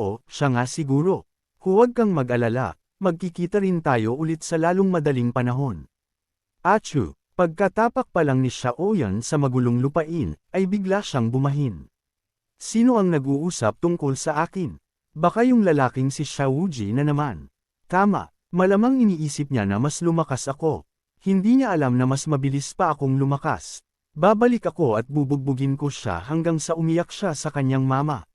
Oo, siya nga siguro. Huwag kang mag-alala, magkikita rin tayo ulit sa lalong madaling panahon. Achoo! Pagkatapak pa lang ni Xiaoyan sa magulong lupain, ay bigla siyang bumahin. Sino ang nag-uusap tungkol sa akin? Baka yung lalaking si Xiaoji na naman. Tama, malamang iniisip niya na mas lumakas ako. Hindi niya alam na mas mabilis pa akong lumakas. Babalik ako at bubugbugin ko siya hanggang sa umiyak siya sa kanyang mama.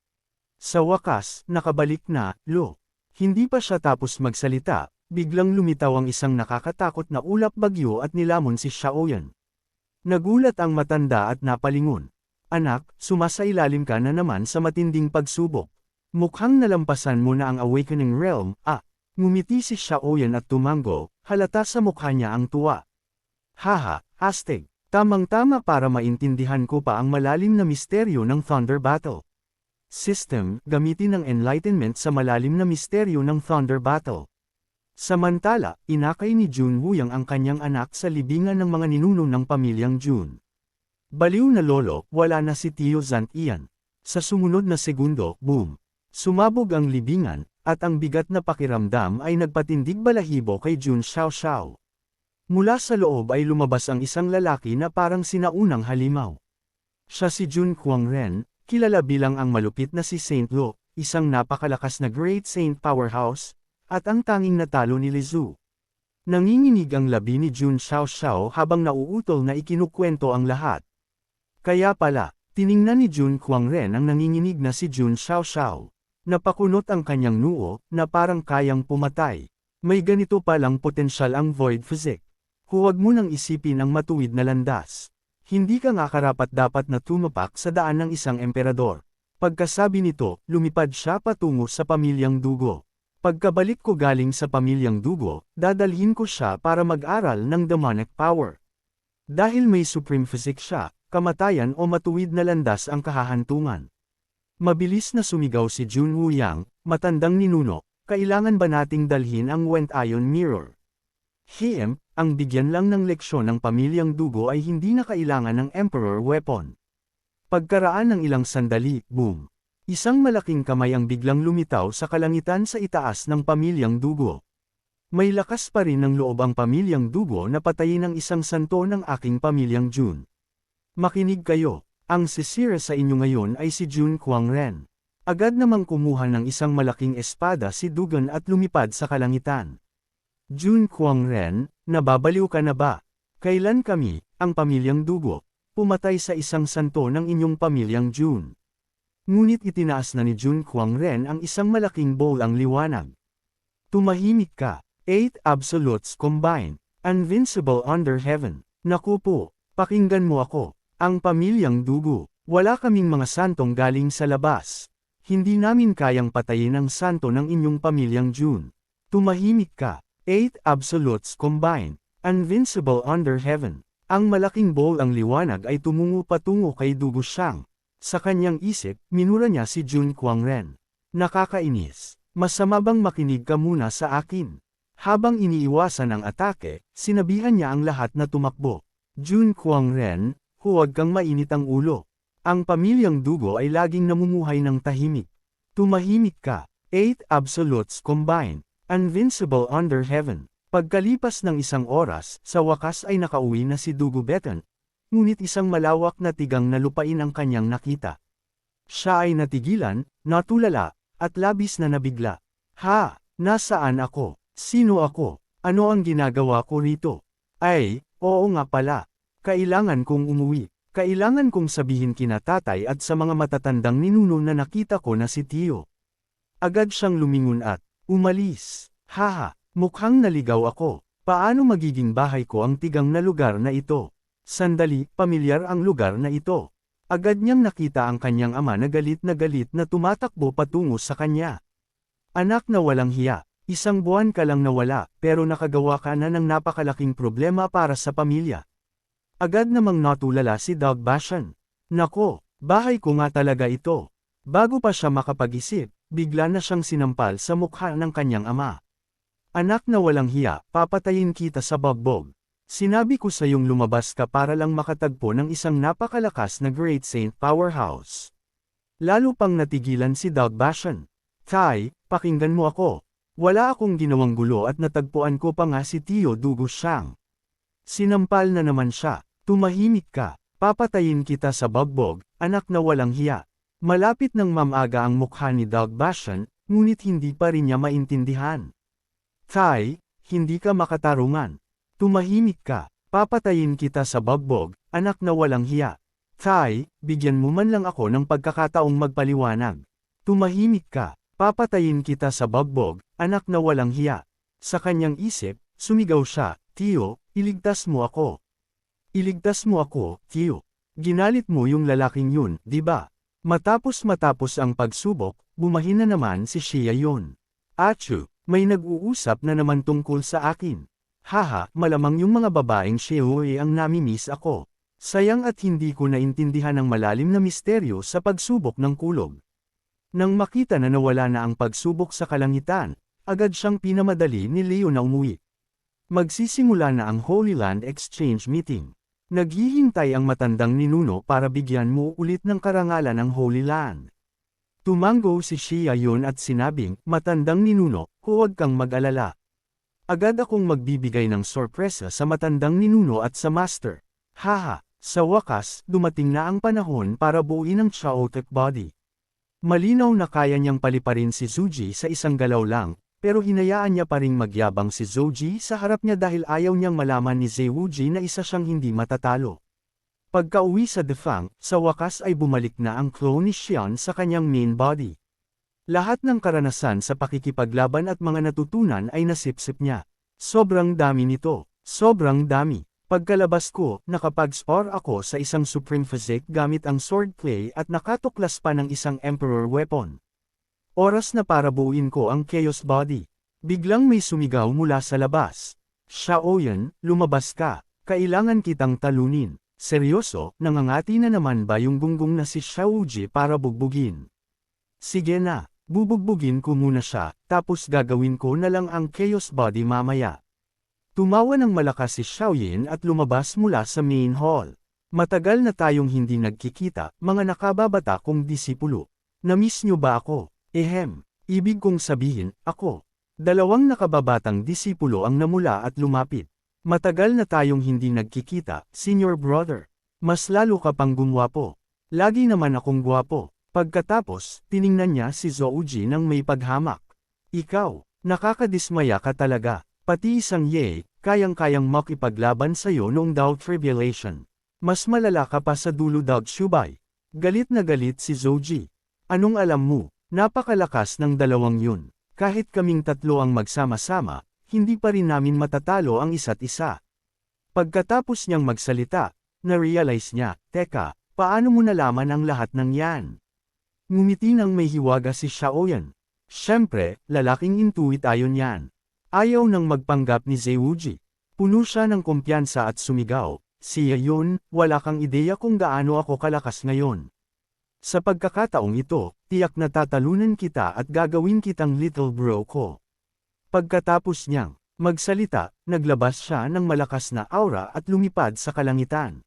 Sa wakas, nakabalik na, Lo. Hindi pa siya tapos magsalita, biglang lumitaw ang isang nakakatakot na ulap bagyo at nilamon si Xiaoyan. Nagulat ang matanda at napalingon. Anak, sumasailalim ka na naman sa matinding pagsubok. Mukhang nalampasan mo na ang awakening realm, Ngumiti si Xiaoyan at tumango, halata sa mukha niya ang tuwa. Haha, astig, tamang-tama para maintindihan ko pa ang malalim na misteryo ng Thunder Battle. System, gamitin ng enlightenment sa malalim na misteryo ng Thunder Battle. Samantala, inakay ni Jun Wuyang ang kanyang anak sa libingan ng mga ninuno ng pamilyang Jun. Baliw na lolo, wala na si Tio Zantian. Sa sumunod na segundo, boom! Sumabog ang libingan, at ang bigat na pakiramdam ay nagpatindig balahibo kay Jun Xiaoxiao. Mula sa loob ay lumabas ang isang lalaki na parang sinaunang halimaw. Siya si Jun Huangren, kilala bilang ang malupit na si Saint Lo, isang napakalakas na Great Saint Powerhouse, at ang tanging natalo ni Li Zhu. Nanginginig ang labi ni Jun Xiaoxiao habang nauutol na ikinukwento ang lahat. Kaya pala, tiningnan ni Jun Huangren ang nanginginig na si Jun Xiaoxiao. Napakunot ang kanyang noo, na parang kayang pumatay. May ganito palang potensyal ang void physics. Huwag mo nang isipin ang matuwid na landas. Hindi ka nga karapat-dapat na tumapak sa daan ng isang emperador. Pagkasabi nito, lumipad siya patungo sa pamilyang Dugo. Pagkabalik ko galing sa pamilyang Dugo, dadalhin ko siya para mag-aral ng demonic power. Dahil may supreme physics siya, kamatayan o matuwid na landas ang kahahantungan. Mabilis na sumigaw si Jun Wuyang, matandang ninuno, kailangan ba nating dalhin ang Went Ion Mirror? Ang bigyan lang ng leksyon ng pamilyang Dugo ay hindi na kailangan ng Emperor Weapon. Pagkaraan ng ilang sandali, boom! Isang malaking kamay ang biglang lumitaw sa kalangitan sa itaas ng pamilyang Dugo. May lakas pa rin ng loob ang pamilyang Dugo na patayin ang isang santo ng aking pamilyang Jun. Makinig kayo, ang sisira sa inyo ngayon ay si Jun Huangren. Agad namang kumuha ng isang malaking espada si Dugan at lumipad sa kalangitan. Jun Huangren, nababaliw ka na ba? Kailan kami, ang pamilyang Dugo, pumatay sa isang santo ng inyong pamilyang Jun? Ngunit itinaas na ni Jun Huangren ang isang malaking bowl ang liwanag. Tumahimik ka, 8 absolutes combined, invincible under heaven. Naku po, pakinggan mo ako, ang pamilyang Dugo, wala kaming mga santong galing sa labas. Hindi namin kayang patayin ang santo ng inyong pamilyang Jun. Tumahimik ka. 8 absolutes combined, invincible under heaven. Ang malaking bowl ang liwanag ay tumungo patungo kay Dugo Xiang. Sa kanyang isip, minura niya si Jun Huangren. Nakakainis. Masama bang makinig ka muna sa akin? Habang iniiwasan ang atake, sinabihan niya ang lahat na tumakbo. Jun Huangren, huwag kang mainit ang ulo. Ang pamilyang Dugo ay laging namumuhay ng tahimik. Tumahimik ka. 8 absolutes combined. Invincible under heaven. Pagkalipas ng isang oras, sa wakas ay nakauwi na si Dugo Beton. Ngunit isang malawak na tigang na lupain ang kanyang nakita. Siya ay natigilan, natulala, at labis na nabigla. Ha? Nasaan ako? Sino ako? Ano ang ginagawa ko rito? Ay, oo nga pala. Kailangan kong umuwi. Kailangan kong sabihin kina tatay at sa mga matatandang ninuno na nakita ko na si Tio. Agad siyang lumingon at umalis. Haha, mukhang naligaw ako. Paano magiging bahay ko ang tigang na lugar na ito? Sandali, pamilyar ang lugar na ito. Agad niyang nakita ang kanyang ama na galit na tumatakbo patungo sa kanya. Anak na walang hiya, isang buwan ka lang nawala, pero nakagawa ka na ng napakalaking problema para sa pamilya. Agad namang natulala si Dog Bashan. Nako, bahay ko nga talaga ito. Bago pa siya makapag-isip, bigla na siyang sinampal sa mukha ng kanyang ama. Anak na walang hiya, papatayin kita sa bagbog. Sinabi ko sa iyong lumabas ka para lang makatagpo ng isang napakalakas na Great Saint Powerhouse. Lalo pang natigilan si Dog Bashan. Tai, pakinggan mo ako. Wala akong ginawang gulo at natagpuan ko pa nga si Tio Dugo Siyang. Sinampal na naman siya. Tumahimik ka. Papatayin kita sa bagbog, anak na walang hiya. Malapit ng mamaga ang mukha ni Doug Bashan, ngunit hindi pa rin niya maintindihan. Tai, hindi ka makatarungan. Tumahimik ka. Papatayin kita sa bagbog, anak na walang hiya. Tai, bigyan mo man lang ako ng pagkakataong magpaliwanag. Tumahimik ka. Papatayin kita sa bagbog, anak na walang hiya. Sa kanyang isip, sumigaw siya, Tio, iligtas mo ako. Iligtas mo ako, Tio. Ginalit mo yung lalaking yun, di ba? Matapos ang pagsubok, bumahin na naman si Shia yun. Achu, may nag-uusap na naman tungkol sa akin. Haha, malamang yung mga babaeng Sheoe ang namimiss ako. Sayang at hindi ko naintindihan ang malalim na misteryo sa pagsubok ng kulog. Nang makita na nawala na ang pagsubok sa kalangitan, agad siyang pinamadali ni Leo na umuwi. Magsisimula na ang Holy Land Exchange Meeting. Naghihintay ang matandang ninuno para bigyan mo ulit ng karangalan ng Holy Land. Tumango si Shia yun at sinabing, matandang ninuno, huwag kang mag-alala. Agad akong magbibigay ng sorpresa sa matandang ninuno at sa master. Haha, sa wakas, dumating na ang panahon para buuin ang Chaotic Body. Malinaw na kaya niyang paliparin si Zuji sa isang galaw lang, pero hinayaan niya pa ring magyabang si Zoji sa harap niya dahil ayaw niyang malaman ni Zewuji na isa siyang hindi matatalo. Pagka-uwi sa Defang, sa wakas ay bumalik na ang clone ni Xian sa kanyang main body. Lahat ng karanasan sa pakikipaglaban at mga natutunan ay nasipsip niya. Sobrang dami nito. Sobrang dami. Pagkalabas ko, nakapag-spar ako sa isang Supreme Physique gamit ang swordplay at nakatuklas pa ng isang Emperor weapon. Oras na para buuin ko ang Chaos Body. Biglang may sumigaw mula sa labas. Xiaoyan, lumabas ka. Kailangan kitang talunin. Seryoso, nangangati na naman ba yung gunggong na si Xiaoji para bugbugin? Sige na, bubugbugin ko muna siya, tapos gagawin ko na lang ang Chaos Body mamaya. Tumawa ng malakas si Xiaoyin at lumabas mula sa main hall. Matagal na tayong hindi nagkikita, mga nakababata kong disipulo. Namiss nyo ba ako? Ehem, ibig kong sabihin, ako. Dalawang nakababatang disipulo ang namula at lumapit. Matagal na tayong hindi nagkikita, senior brother. Mas lalo ka pang gumwapo. Lagi naman akong gwapo. Pagkatapos, tiningnan niya si Zouji nang may paghamak. Ikaw, nakakadismaya ka talaga. Pati isang Ye, kayang-kayang makipaglaban sa'yo noong Dao Tribulation. Mas malala ka pa sa dulo Dao Shubay. Galit na galit si Zoji. Anong alam mo, napakalakas ng dalawang yun. Kahit kaming tatlo ang magsama-sama, hindi pa rin namin matatalo ang isa't isa. Pagkatapos niyang magsalita, na-realize niya, teka, paano mo nalaman ang lahat ng yan? Ngumiti nang may hiwaga si Xiaoyan. Siyempre, lalaking intuit ayon yan. Ayaw nang magpanggap ni Zewuji. Puno siya ng kumpiyansa at sumigaw, siya yun, wala kang ideya kung gaano ako kalakas ngayon. Sa pagkakataong ito, tiyak na tatalunan kita at gagawin kitang little bro ko. Pagkatapos niyang magsalita, naglabas siya ng malakas na aura at lumipad sa kalangitan.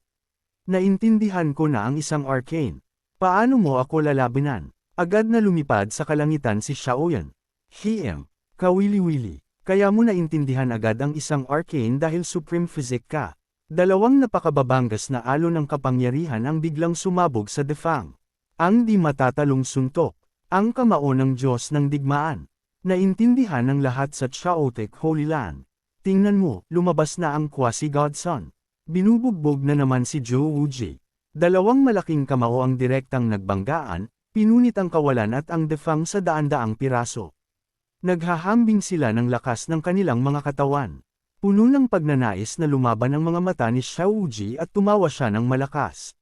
Naintindihan ko na ang isang arcane. Paano mo ako lalabanan? Agad na lumipad sa kalangitan si Xiaoyan. Hiem, kawili-wili. Kaya mo naintindihan agad ang isang arcane dahil Supreme Physique ka. Dalawang napakababangas na alon ng kapangyarihan ang biglang sumabog sa Defang. Ang di matatalong suntok. Ang kamao ng Diyos ng digmaan. Naintindihan ng lahat sa Chaotic Holy Land. Tingnan mo, lumabas na ang Quasi-Godson. Binubugbog na naman si Zhouji. Dalawang malaking kamao ang direktang nagbanggaan, pinunit ang kawalan at ang Defang sa daan-daang piraso. Naghahambing sila ng lakas ng kanilang mga katawan. Puno ng pagnanais na lumaban ang mga mata ni Xiaoji at tumawa siya ng malakas.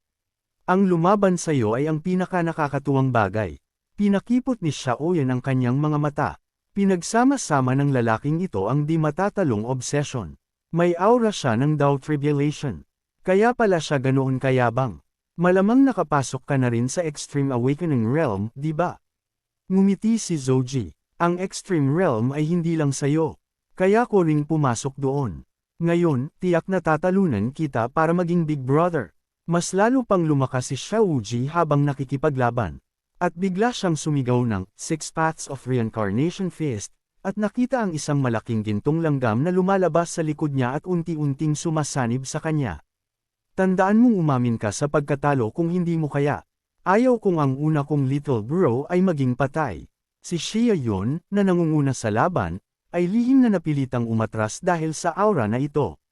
Ang lumaban sa iyo ay ang pinaka-nakakatuwang bagay. Pinakipot ni Xiaoyan ang kanyang mga mata. Pinagsama-sama ng lalaking ito ang di matatalong obsession. May aura siya ng Dao Tribulation. Kaya pala siya ganoon kayabang. Malamang nakapasok ka na rin sa Extreme Awakening Realm, di ba? Ngumiti si Zoji. Ang Extreme Realm ay hindi lang sayo. Kaya ko ring pumasok doon. Ngayon, tiyak na tatalunan kita para maging Big Brother. Mas lalo pang lumakas si Xiaoji habang nakikipaglaban. At bigla siyang sumigaw ng Six Paths of Reincarnation Fist, at nakita ang isang malaking gintong langgam na lumalabas sa likod niya at unti-unting sumasanib sa kanya. Tandaan mong umamin ka sa pagkatalo kung hindi mo kaya. Ayaw kong ang una kong little bro ay maging patay. Si Shia Yun, na nangunguna sa laban, ay lihim na napilitang umatras dahil sa aura na ito.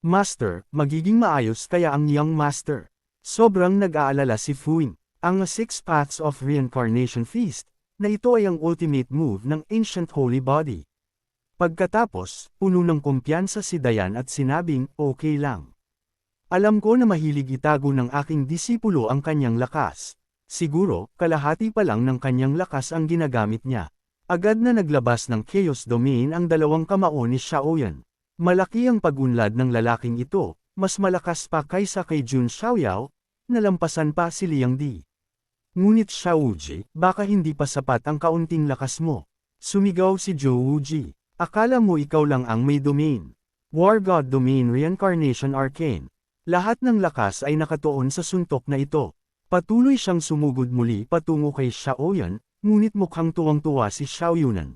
Master, magiging maayos kaya ang young master. Sobrang nag-aalala si Fuing. Ang Six Paths of Reincarnation Feast, na ito ay ang ultimate move ng Ancient Holy Body. Pagkatapos, puno ng kumpiyansa si Dayan at sinabing, okay lang. Alam ko na mahilig itago ng aking disipulo ang kanyang lakas. Siguro, kalahati pa lang ng kanyang lakas ang ginagamit niya. Agad na naglabas ng Chaos Domain ang dalawang kamao ni Xiaoyan. Malaki ang pag-unlad ng lalaking ito, mas malakas pa kaysa kay Jun Xiaoyao, nalampasan pa si Liang Di. Ngunit Xiaoji, baka hindi pa sapat ang kaunting lakas mo. Sumigaw si Zhou Wuji. Akala mo ikaw lang ang may domain. War God Domain Reincarnation Arcane. Lahat ng lakas ay nakatuon sa suntok na ito. Patuloy siyang sumugod muli patungo kay Xiaoyan, ngunit mukhang tuwang-tuwa si Xiaoyunan.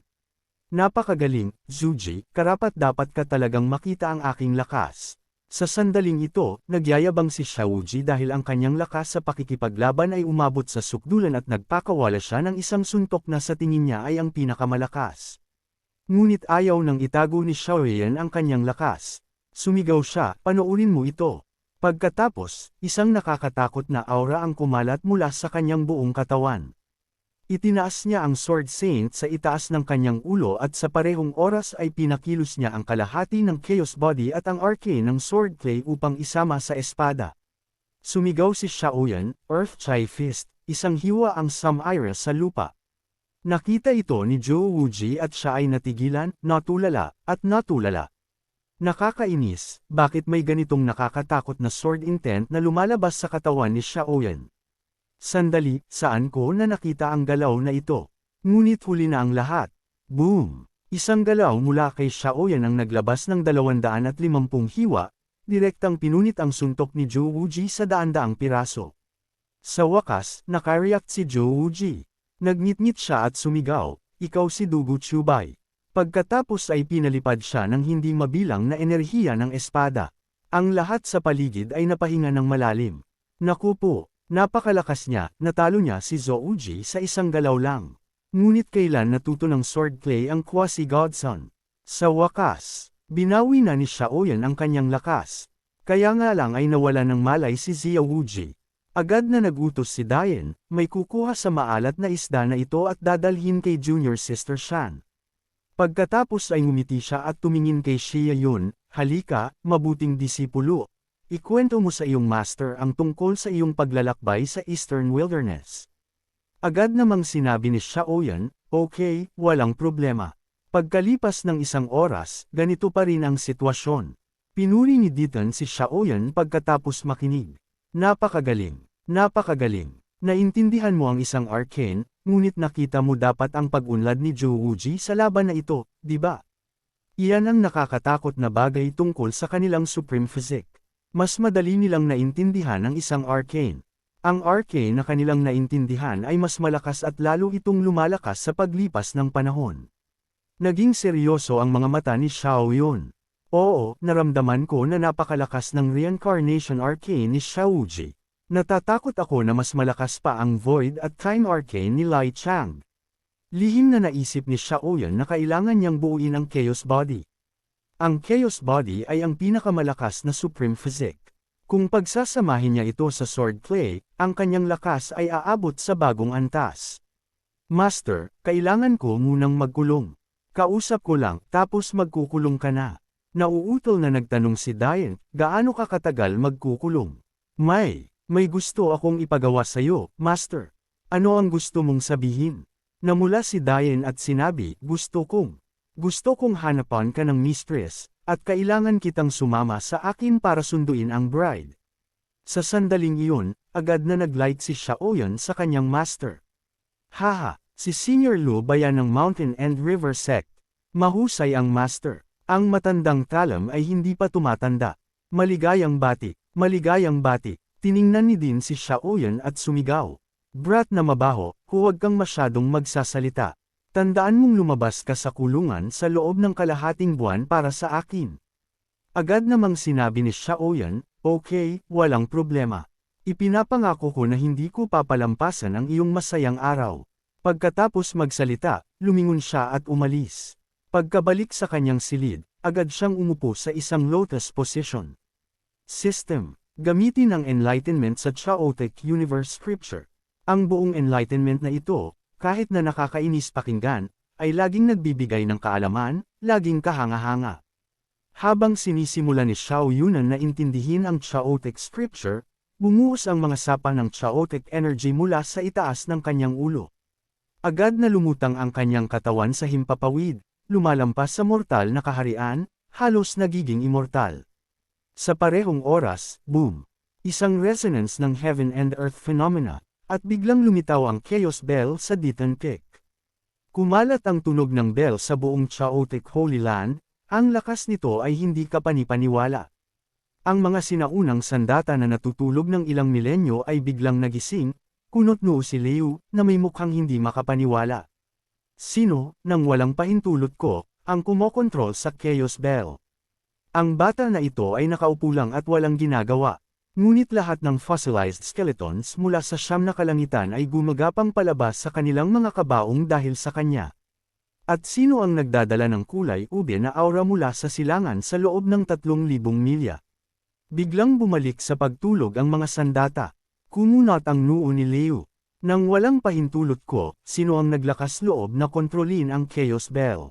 Napakagaling, Zuji, karapat-dapat ka talagang makita ang aking lakas. Sa sandaling ito, nagyayabang si Xiaoji dahil ang kanyang lakas sa pakikipaglaban ay umabot sa sukdulan at nagpakawala siya ng isang suntok na sa tingin niya ay ang pinakamalakas. Ngunit ayaw nang itago ni Xiaoyan ang kanyang lakas. Sumigaw siya, panoorin mo ito. Pagkatapos, isang nakakatakot na aura ang kumalat mula sa kanyang buong katawan. Itinaas niya ang Sword Saint sa itaas ng kanyang ulo at sa parehong oras ay pinakilos niya ang kalahati ng Chaos Body at ang Arcane ng Sword Clay upang isama sa espada. Sumigaw si Xiaoyan, Earth Chai Fist, isang hiwa ang Samira sa lupa. Nakita ito ni Zhou Wuji at siya ay natigilan, natulala, at natulala. Nakakainis, bakit may ganitong nakakatakot na sword intent na lumalabas sa katawan ni Xiaoyan? Sandali, saan ko na nakita ang galaw na ito? Ngunit huli na ang lahat. Boom! Isang galaw mula kay Xiaoyan ang naglabas ng 250 hiwa, direktang pinunit ang suntok ni Zhou Wuji sa daan-daang piraso. Sa wakas, nakareact si Zhou Wuji. Nagngit-ngit siya at sumigaw, ikaw si Dugu Chubay. Pagkatapos ay pinalipad siya ng hindi mabilang na enerhiya ng espada. Ang lahat sa paligid ay napahinga ng malalim. Naku po! Napakalakas niya, natalo niya si Zouji sa isang galaw lang. Ngunit kailan natuto ng Sword Clay ang Quasi-Godson? Sa wakas, binawi na ni Xiaoyan ang kanyang lakas. Kaya nga lang ay nawala ng malay si Zouji. Agad na nagutos si Dayan, may kukuha sa maalat na isda na ito at dadalhin kay Junior Sister Shan. Pagkatapos ay ngumiti siya at tumingin kay Xia Yun, halika, mabuting disipulo. Ikwento mo sa iyong master ang tungkol sa iyong paglalakbay sa Eastern Wilderness. Agad namang sinabi ni Xiaoyan, okay, walang problema. Pagkalipas ng isang oras, ganito pa rin ang sitwasyon. Pinuri ni Ditan si Xiaoyan pagkatapos makinig. Napakagaling, napakagaling. Naintindihan mo ang isang arcane, ngunit nakita mo dapat ang pag-unlad ni Zhou Wuji sa laban na ito, di ba? Iyan ang nakakatakot na bagay tungkol sa kanilang Supreme Physique. Mas madali nilang naintindihan ang isang arcane. Ang arcane na kanilang naintindihan ay mas malakas at lalo itong lumalakas sa paglipas ng panahon. Naging seryoso ang mga mata ni Xiaoyan. Oo, naramdaman ko na napakalakas ng Reincarnation Arcane ni Xiaoji. Natatakot ako na mas malakas pa ang Void at Time Arcane ni Lai Chang. Lihim na naisip ni Xiaoyan na kailangan niyang buuin ang Chaos Body. Ang Chaos Body ay ang pinakamalakas na Supreme Physique. Kung pagsasamahin niya ito sa Sword Clay, ang kanyang lakas ay aabot sa bagong antas. Master, kailangan ko munang magkulong. Kausap ko lang, tapos magkukulong ka na. Nauutol na nagtanong si Dayan, gaano ka katagal magkukulong? May gusto akong ipagawa sa'yo, Master. Ano ang gusto mong sabihin? Namula si Dayan at sinabi, gusto kong hanapan ka ng mistress, at kailangan kitang sumama sa akin para sunduin ang bride. Sa sandaling iyon, agad na naglight si Xiaoyan sa kanyang master. Haha, si Senior Lu bayan ng Mountain and River Sect. Mahusay ang master. Ang matandang talam ay hindi pa tumatanda. Maligayang bati, maligayang bati. Tiningnan ni din si Xiaoyan at sumigaw. Brat na mabaho, huwag kang masyadong magsasalita. Tandaan mong lumabas ka sa kulungan sa loob ng kalahating buwan para sa akin. Agad namang sinabi ni Xiaoyan, okay, walang problema. Ipinapangako ko na hindi ko papalampasan ang iyong masayang araw. Pagkatapos magsalita, lumingon siya at umalis. Pagkabalik sa kanyang silid, agad siyang umupo sa isang lotus position. System. Gamitin ang enlightenment sa Chaotic Universe Scripture. Ang buong enlightenment na ito, kahit na nakakainis pakinggan, ay laging nagbibigay ng kaalaman, laging kahanga-hanga. Habang sinisimula ni Xiao Yunan na intindihin ang Chaotic Scripture, bumuhos ang mga sapa ng chaotic energy mula sa itaas ng kanyang ulo. Agad na lumutang ang kanyang katawan sa himpapawid, lumalampas sa mortal na kaharian, halos nagiging immortal. Sa parehong oras, boom! Isang resonance ng heaven and earth phenomena, at biglang lumitaw ang chaos bell sa Ditan Peak. Kumalat ang tunog ng bell sa buong chaotic Holy Land, ang lakas nito ay hindi kapanipaniwala. Ang mga sinaunang sandata na natutulog ng ilang milenyo ay biglang nagising, kunot-noo si Liu, na may mukhang hindi makapaniwala. Sino, nang walang pahintulot ko, ang kumokontrol sa chaos bell? Ang bata na ito ay nakaupo lang at walang ginagawa. Ngunit lahat ng fossilized skeletons mula sa 9 na kalangitan ay gumagapang palabas sa kanilang mga kabaong dahil sa kanya. At sino ang nagdadala ng kulay ube na aura mula sa silangan sa loob ng 3,000 milya? Biglang bumalik sa pagtulog ang mga sandata. Kumunat ang noo ni Liu. Nang walang pahintulot ko, sino ang naglakas loob na kontrolin ang chaos bell?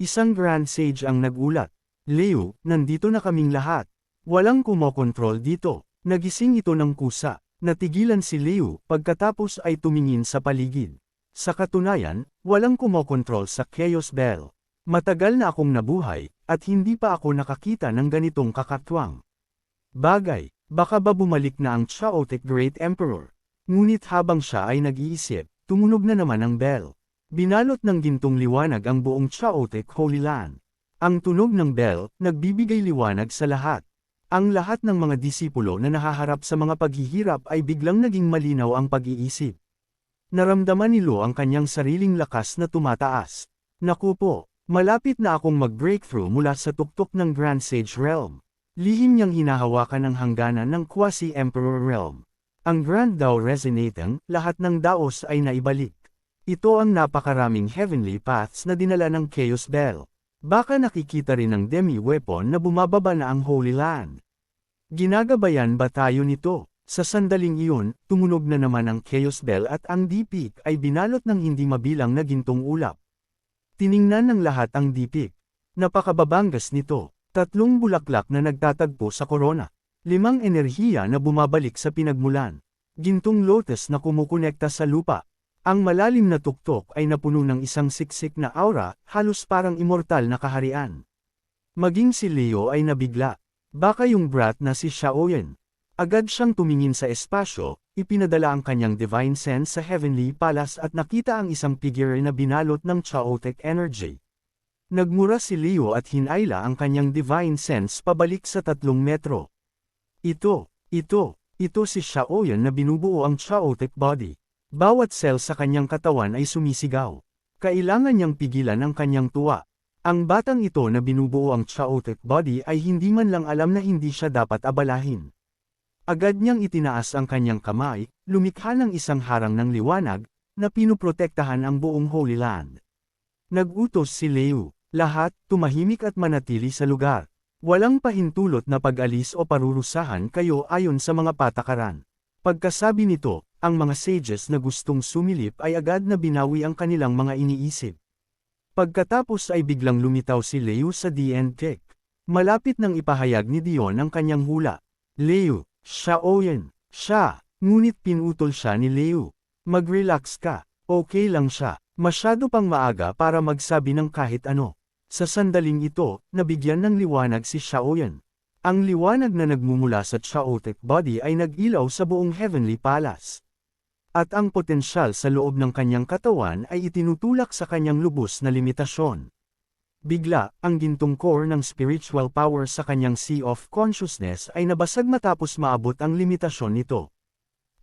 Isang grand sage ang nagulat. Liu, nandito na kaming lahat. Walang kumokontrol dito. Nagising ito ng kusa. Natigilan si Liu, pagkatapos ay tumingin sa paligid. Sa katunayan, walang kumokontrol sa chaos bell. Matagal na akong nabuhay, at hindi pa ako nakakita ng ganitong kakatwang bagay. Baka ba bumalik na ang Chaotic Great Emperor? Ngunit habang siya ay nag-iisip, tumunog na naman ang bell. Binalot ng gintong liwanag ang buong Chaotic Holy Land. Ang tunog ng bell, nagbibigay liwanag sa lahat. Ang lahat ng mga disipulo na nahaharap sa mga paghihirap ay biglang naging malinaw ang pag-iisip. Naramdaman ni Lo ang kanyang sariling lakas na tumataas. Naku po, malapit na akong mag-breakthrough mula sa tuktok ng Grand Sage Realm. Lihim niyang hinahawakan ang hangganan ng Quasi-Emperor Realm. Ang Grand Dao resonating, lahat ng Daos ay naibalik. Ito ang napakaraming heavenly paths na dinala ng Chaos Bell. Baka nakikita rin ng demi-weapon na bumababa na ang Holy Land. Ginagabayan ba tayo nito? Sa sandaling iyon, tumunog na naman ang Chaos Bell at ang D-Peak ay binalot ng hindi mabilang na gintong ulap. Tiningnan ng lahat ang D-Peak. Napakababangas nito. 3 bulaklak na nagtatagpo sa korona. 5 enerhiya na bumabalik sa pinagmulan. Gintong lotus na kumukonekta sa lupa. Ang malalim na tuktok ay napuno ng isang siksik na aura, halos parang immortal na kaharian. Maging si Leo ay nabigla. Baka yung brat na si Xiaoyan. Agad siyang tumingin sa espasyo, ipinadala ang kanyang divine sense sa Heavenly Palace at nakita ang isang figure na binalot ng chaotic energy. Nagmura si Leo at hinayla ang kanyang divine sense pabalik sa 3 metro. Ito si Xiaoyan na binubuo ang chaotic body. Bawat cell sa kanyang katawan ay sumisigaw. Kailangan niyang pigilan ang kanyang tuwa. Ang batang ito na binubuo ang chaotic body ay hindi man lang alam na hindi siya dapat abalahin. Agad niyang itinaas ang kanyang kamay, lumikha ng isang harang ng liwanag, na pinuprotektahan ang buong Holy Land. Nag-utos si Leo. Lahat, tumahimik at manatili sa lugar. Walang pahintulot na pag-alis o parurusahan kayo ayon sa mga patakaran. Pagkasabi nito, ang mga sages na gustong sumilip ay agad na binawi ang kanilang mga iniisip. Pagkatapos ay biglang lumitaw si Leo sa D&Tech. Malapit nang ipahayag ni Dion ang kanyang hula. Leo, Xiaoyan, siya. Ngunit pinutol siya ni Leo. Mag-relax ka, okay lang siya. Masyado pang maaga para magsabi ng kahit ano. Sa sandaling ito, nabigyan ng liwanag si Xiaoyan. Ang liwanag na nagmumula sa chaotic body ay nag-ilaw sa buong Heavenly Palace. At ang potensyal sa loob ng kanyang katawan ay itinutulak sa kanyang lubos na limitasyon. Bigla, ang gintong core ng spiritual power sa kanyang Sea of Consciousness ay nabasag matapos maabot ang limitasyon nito.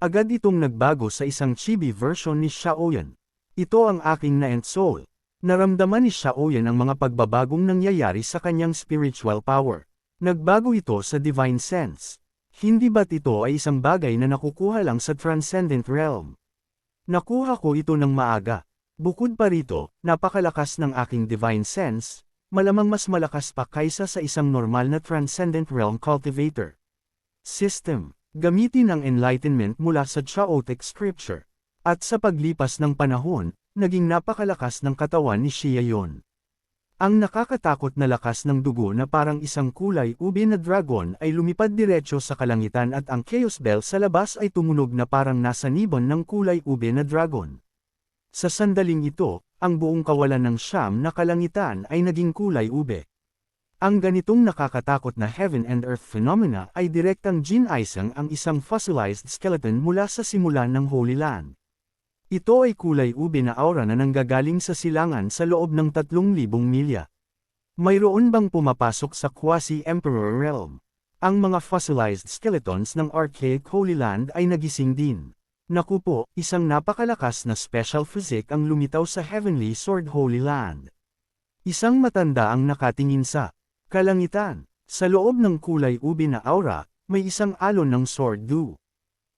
Agad itong nagbago sa isang chibi version ni Xiaoyan. Ito ang aking na-end soul. Naramdaman ni Xiaoyan ang mga pagbabagong nangyayari sa kanyang spiritual power. Nagbago ito sa divine sense. Hindi ba't ito ay isang bagay na nakukuha lang sa transcendent realm? Nakuha ko ito ng maaga. Bukod pa rito, napakalakas ng aking divine sense, malamang mas malakas pa kaysa sa isang normal na transcendent realm cultivator. System. Gamitin ang enlightenment mula sa Chaotic scripture. At sa paglipas ng panahon, naging napakalakas ng katawan ni Xiaoyan. Ang nakakatakot na lakas ng dugo na parang isang kulay ube na dragon ay lumipad diretso sa kalangitan at ang chaos bell sa labas ay tumunog na parang nasa nibon ng kulay ube na dragon. Sa sandaling ito, ang buong kawalan ng siyam na kalangitan ay naging kulay ube. Ang ganitong nakakatakot na heaven and earth phenomena ay direktang ginaisang ang isang fossilized skeleton mula sa simulan ng Holy Land. Ito ay kulay ube na aura na nanggagaling sa silangan sa loob ng 3,000 milya. Mayroon bang pumapasok sa quasi-emperor realm? Ang mga fossilized skeletons ng archaic Holy Land ay nagising din. Naku po, isang napakalakas na special physique ang lumitaw sa Heavenly Sword Holy Land. Isang matanda ang nakatingin sa kalangitan. Sa loob ng kulay ube na aura, may isang alon ng Sword Dew.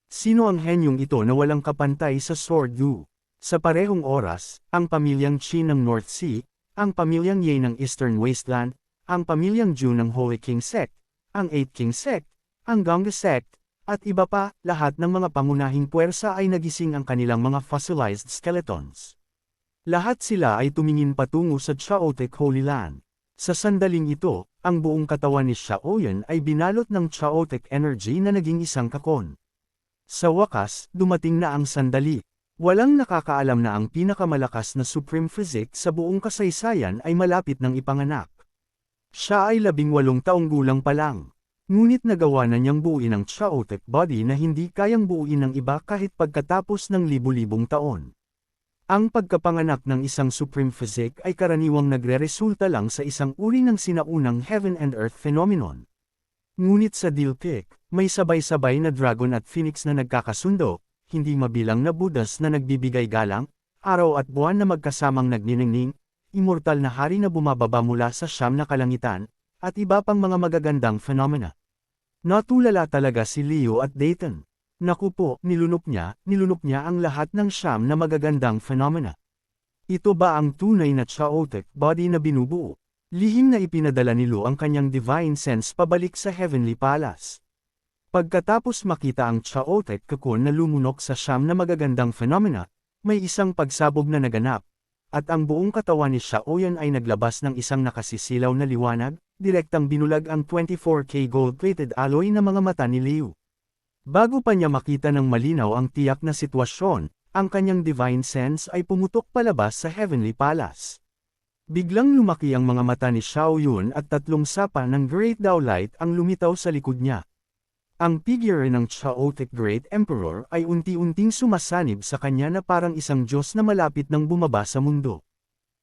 Sino ang henyong ito na walang kapantay sa Sword Dew? Sa parehong oras, ang pamilyang Qin ng North Sea, ang pamilyang Ye ng Eastern Wasteland, ang pamilyang Zhu ng Holy King Sect, ang Eight King Sect, ang Ganga Sect, at iba pa, lahat ng mga pangunahing puwersa ay nagising ang kanilang mga fossilized skeletons. Lahat sila ay tumingin patungo sa Chaotic Holy Land. Sa sandaling ito, ang buong katawan ni Xiaoyan ay binalot ng chaotic energy na naging isang kakon. Sa wakas, dumating na ang sandali. Walang nakakaalam na ang pinakamalakas na supreme physique sa buong kasaysayan ay malapit ng ipanganak. Siya ay 18 taong gulang pa lang. Ngunit nagawa na niyang buuin ang chaotic body na hindi kayang buuin ng iba kahit pagkatapos ng libu-libong taon. Ang pagkapanganak ng isang supreme physique ay karaniwang nagreresulta lang sa isang uri ng sinaunang heaven and earth phenomenon. Ngunit sa Dilpik, may sabay-sabay na dragon at phoenix na nagkakasundo, hindi mabilang na Buddhas na nagbibigay galang, araw at buwan na magkasamang nagniningning, immortal na hari na bumababa mula sa siyam na kalangitan, at iba pang mga magagandang phenomena. Natulala talaga si Leo at Dayton. Naku po, nilunok niya ang lahat ng siyam na magagandang phenomena. Ito ba ang tunay na chaotic body na binubuo? Lihim na ipinadala ni Lu ang kanyang divine sense pabalik sa Heavenly Palace. Pagkatapos makita ang chaotic kakon na lumunok sa siyam na magagandang phenomena, may isang pagsabog na naganap, at ang buong katawan ni Xiaoyan ay naglabas ng isang nakasisilaw na liwanag, direktang binulag ang 24K gold-plated alloy na mga mata ni Liu. Bago pa niya makita ng malinaw ang tiyak na sitwasyon, ang kanyang divine sense ay pumutok palabas sa Heavenly Palace. Biglang lumaki ang mga mata ni Xiaoyun at 3 sapa ng Great Dao Light ang lumitaw sa likod niya. Ang figure ng Chaotic Great Emperor ay unti-unting sumasanib sa kanya na parang isang Diyos na malapit nang bumaba sa mundo.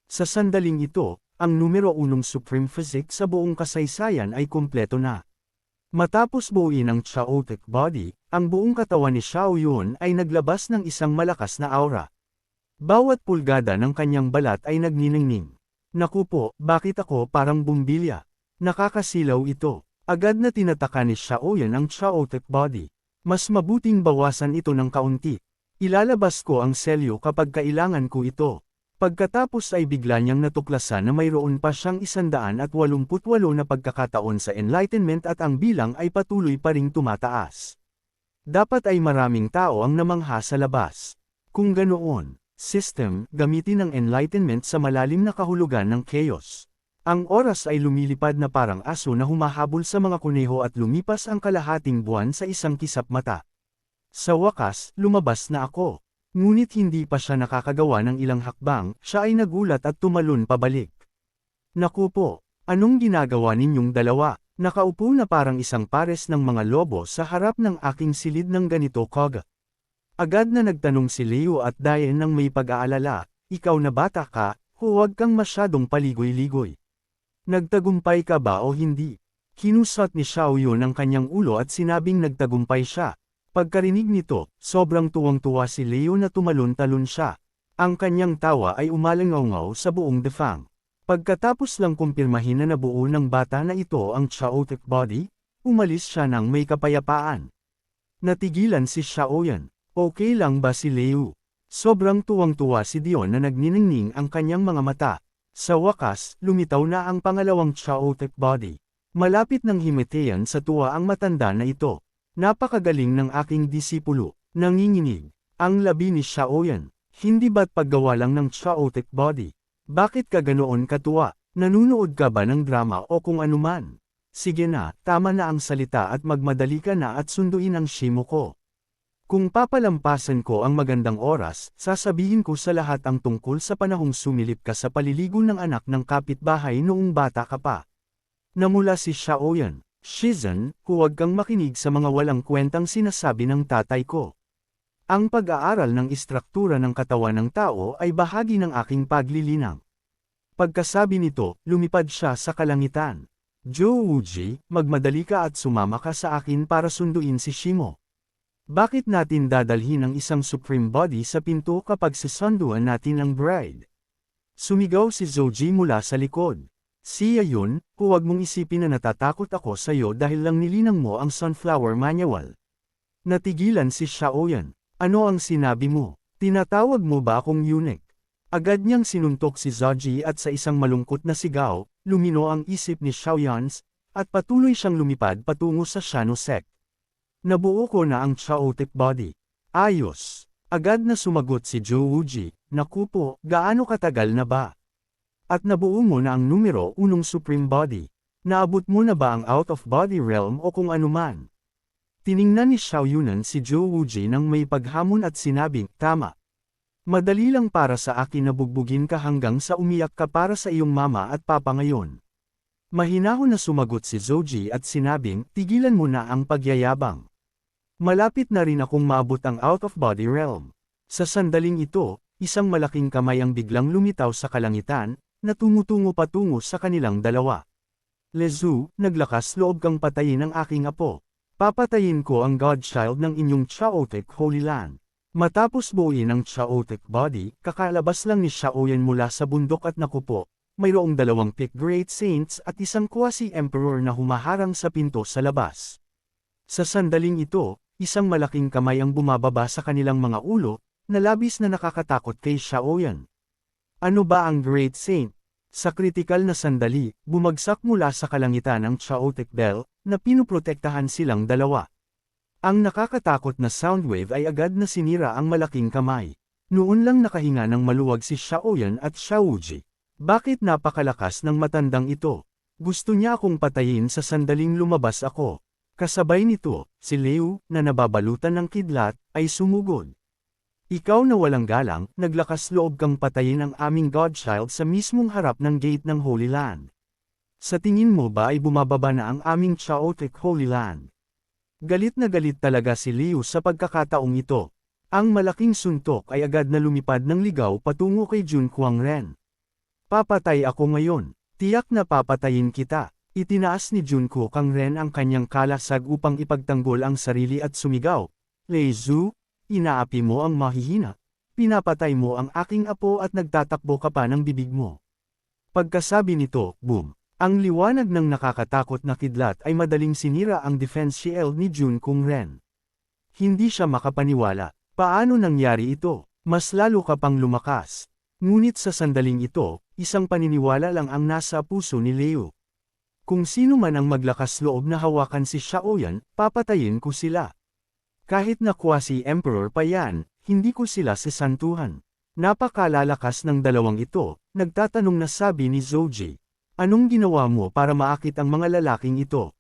Sa sandaling ito, ang numero 1 supreme physique sa buong kasaysayan ay kumpleto na. Matapos buuin ang chaotic body, ang buong katawan ni Xiaoyun ay naglabas ng isang malakas na aura. Bawat pulgada ng kanyang balat ay nagniningning. Naku po, bakit ako parang bumbilya? Nakakasilaw ito. Agad na tinataka ni Xiaoyan ang chaotic body. Mas mabuting bawasan ito ng kaunti. Ilalabas ko ang selyo kapag kailangan ko ito. Pagkatapos ay bigla niyang natuklasan na mayroon pa siyang 188 na pagkakataon sa enlightenment at ang bilang ay patuloy pa ring tumataas. Dapat ay maraming tao ang namangha sa labas. Kung ganoon, system, gamitin ang enlightenment sa malalim na kahulugan ng chaos. Ang oras ay lumilipad na parang aso na humahabol sa mga kuneho at lumipas ang kalahating buwan sa isang kisap mata. Sa wakas, lumabas na ako. Ngunit hindi pa siya nakakagawa ng ilang hakbang, siya ay nagulat at tumalon pabalik. Naku po, anong ginagawa ninyong dalawa? Nakaupo na parang isang pares ng mga lobo sa harap ng aking silid ng ganito kaga. Agad na nagtanong si Leo at Diane ng may pag-aalala, ikaw na bata ka, huwag kang masyadong paligoy-ligoy. Nagtagumpay ka ba o hindi? Kinusot ni Xiaoyun ang kanyang ulo at sinabing nagtagumpay siya. Pagkarinig nito, sobrang tuwang-tuwa si Leo na tumalon-talon siya. Ang kanyang tawa ay umalangaw-ngaw sa buong defang. Pagkatapos lang kumpirmahin na nabuo ng bata na ito ang chaotic body, umalis siya ng may kapayapaan. Natigilan si Xiaoyan. Okay lang ba si Leo? Sobrang tuwang-tuwa si Dion na nagniningning ang kanyang mga mata. Sa wakas, lumitaw na ang pangalawang chaotic body. Malapit ng himatayan sa tuwa ang matanda na ito. Napakagaling ng aking disipulo. Nanginginig. Ang labi ni Xiaoyan. Hindi ba't paggawa lang ng chaotic body? Bakit ka ganoon katuwa? Nanunood ka ba ng drama o kung anuman? Sige na, tama na ang salita at magmadali ka na at sunduin ang shimo ko. Kung papalampasan ko ang magandang oras, sasabihin ko sa lahat ang tungkol sa panahong sumilip ka sa paliligo ng anak ng kapitbahay noong bata ka pa. Namula si Xiaoyan. Shizan, huwag kang makinig sa mga walang kwentang sinasabi ng tatay ko. Ang pag-aaral ng istruktura ng katawan ng tao ay bahagi ng aking paglilinang. Pagkasabi nito, lumipad siya sa kalangitan. Zhou Wuji, magmadali ka at sumama ka sa akin para sunduin si Shimo. Bakit natin dadalhin ang isang supreme body sa pinto kapag sisunduan natin ang bride? Sumigaw si Zouji mula sa likod. Siya yun, huwag mong isipin na natatakot ako sa iyo dahil lang nilinang mo ang sunflower manual. Natigilan si Xiaoyan. Ano ang sinabi mo? Tinatawag mo ba akong eunuch? Agad niyang sinuntok si Zouji at sa isang malungkot na sigaw, lumino ang isip ni Xiaoyan, at patuloy siyang lumipad patungo sa Shano Sect. Nabuo ko na ang chaotic body. Ayos. Agad na sumagot si Zhou Wuji. Naku po, gaano katagal na ba? At nabuo mo na ang numero 1 supreme body. Naabot mo na ba ang out-of-body realm o kung anuman? Tiningnan ni Xiaoyunan si Zhou Wuji nang may paghamon at sinabing, tama. Madali lang para sa akin na bugbugin ka hanggang sa umiyak ka para sa iyong mama at papa ngayon. Mahinahon na sumagot si Zouji at sinabing, tigilan mo na ang pagyayabang. Malapit na rin akong maabot ang out-of-body realm. Sa sandaling ito, isang malaking kamay ang biglang lumitaw sa kalangitan, na tumutungo patungo sa kanilang dalawa. Lezu, naglakas loob kang patayin ang aking apo. Papatayin ko ang godchild ng inyong chaotic holy land. Matapos buuin ang chaotic body, kakalabas lang ni Xiaoyan mula sa bundok at nakupo. Mayroong 2 peak great saints at isang quasi-emperor na humaharang sa pinto sa labas. Sa sandaling ito, isang malaking kamay ang bumababa sa kanilang mga ulo, na labis na nakakatakot kay Xiaoyan. Ano ba ang Great Saint? Sa kritikal na sandali, bumagsak mula sa kalangitan ang chaotic bell, na pinuprotektahan silang dalawa. Ang nakakatakot na soundwave ay agad na sinira ang malaking kamay. Noon lang nakahinga ng maluwag si Xiaoyan at Xiaoji. Bakit napakalakas ng matandang ito? Gusto niya akong patayin sa sandaling lumabas ako. Kasabay nito, si Leo, na nababalutan ng kidlat, ay sumugod. Ikaw na walang galang, naglakas loob kang patayin ang aming godchild sa mismong harap ng gate ng Holy Land. Sa tingin mo ba ay bumababa na ang aming chaotic Holy Land? Galit na galit talaga si Leo sa pagkakataong ito. Ang malaking suntok ay agad na lumipad ng ligaw patungo kay Jun Kuangren. Papatay ako ngayon. Tiyak na papatayin kita. Itinaas ni Jun Kuangren ang kanyang kalasag upang ipagtanggol ang sarili at sumigaw. Lezu, inaapi mo ang mahihina. Pinapatay mo ang aking apo at nagtatakbo ka pa ng bibig mo. Pagkasabi nito, boom. Ang liwanag ng nakakatakot na kidlat ay madaling sinira ang defense shield ni Jun Kuangren. Hindi siya makapaniwala. Paano nangyari ito? Mas lalo ka pang lumakas. Ngunit sa sandaling ito, isang paniniwala lang ang nasa puso ni Leo. Kung sino man ang maglakas loob na hawakan si Xiaoyan, papatayin ko sila. Kahit na quasi-emperor pa yan, hindi ko sila sesantuhan. Napakalalakas ng dalawang ito, nagtatanong na sabi ni Zouji. Anong ginawa mo para maakit ang mga lalaking ito?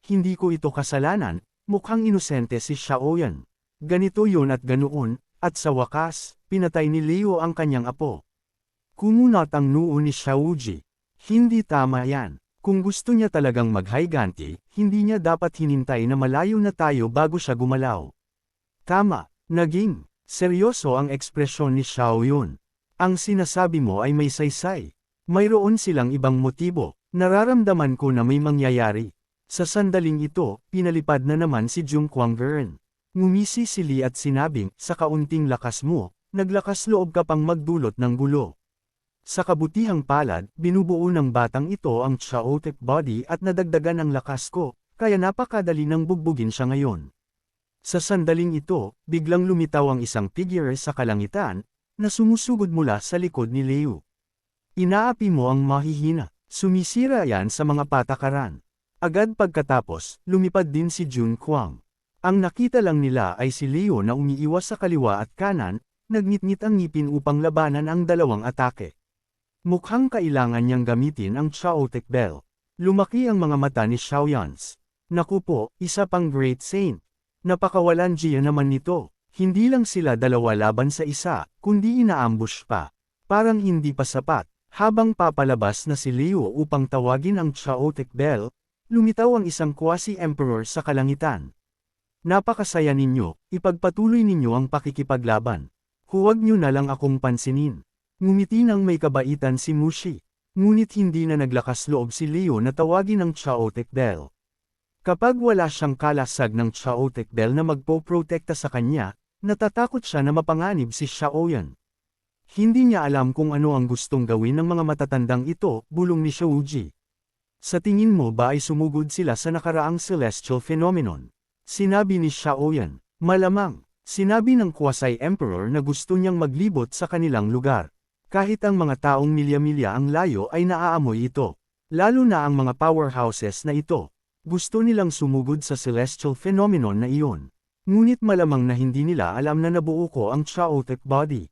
Hindi ko ito kasalanan, mukhang inosente si Xiaoyan. Ganito yun at ganoon, at sa wakas, pinatay ni Leo ang kanyang apo. Kumunat ang noo ni Xiaoji. Hindi tama yan. Kung gusto niya talagang maghiganti, hindi niya dapat hinintay na malayo na tayo bago siya gumalaw. Tama, naging seryoso ang ekspresyon ni Xiaoyun. Ang sinasabi mo ay may saysay. Mayroon silang ibang motibo. Nararamdaman ko na may mangyayari. Sa sandaling ito, pinalipad na naman si Jun Kuangren. Ngumisi si Li at sinabing, sa kaunting lakas mo, naglakas loob ka pang magdulot ng gulo. Sa kabutihang palad, binubuo ng batang ito ang chaotic body at nadagdagan ang lakas ko, kaya napakadali nang bugbugin siya ngayon. Sa sandaling ito, biglang lumitaw ang isang figure sa kalangitan, na sumusugod mula sa likod ni Liu. Inaapi mo ang mahihina, sumisira yan sa mga patakaran. Agad pagkatapos, lumipad din si Jun Kuang. Ang nakita lang nila ay si Liu na umiiwas sa kaliwa at kanan, nagngit-ngit ang ngipin upang labanan ang dalawang atake. Mukhang kailangan niyang gamitin ang Chaotic Bell. Lumaki ang mga mata ni Xiaoyans. Naku po, isa pang Great Saint. Napakawalan Jia naman nito. Hindi lang sila dalawa laban sa isa, kundi inaambush pa. Parang hindi pa sapat. Habang papalabas na si Liu upang tawagin ang Chaotic Bell, lumitaw ang isang quasi-emperor sa kalangitan. Napakasaya ninyo, ipagpatuloy ninyo ang pakikipaglaban. Huwag nyo na lang akong pansinin. Ngumiti ng may kabaitan si Mushi. Ngunit hindi na naglakas loob si Liu na tawagin ang Chaotic Bell. Kapag wala siyang kalasag ng Chaotic Bell na magpoprotekta sa kanya, natatakot siya na mapanganib si Xiaoyan. Hindi niya alam kung ano ang gustong gawin ng mga matatandang ito, bulong ni Xiaoji. Sa tingin mo ba ay sumugod sila sa nakaraang celestial phenomenon? Sinabi ni Xiaoyan. Malamang, sinabi ng Quasi-Emperor na gusto niyang maglibot sa kanilang lugar. Kahit ang mga taong milya-milya ang layo ay naaamoy ito. Lalo na ang mga powerhouses na ito. Gusto nilang sumugod sa celestial phenomenon na iyon. Ngunit malamang na hindi nila alam na nabuo ko ang Chaotic Body.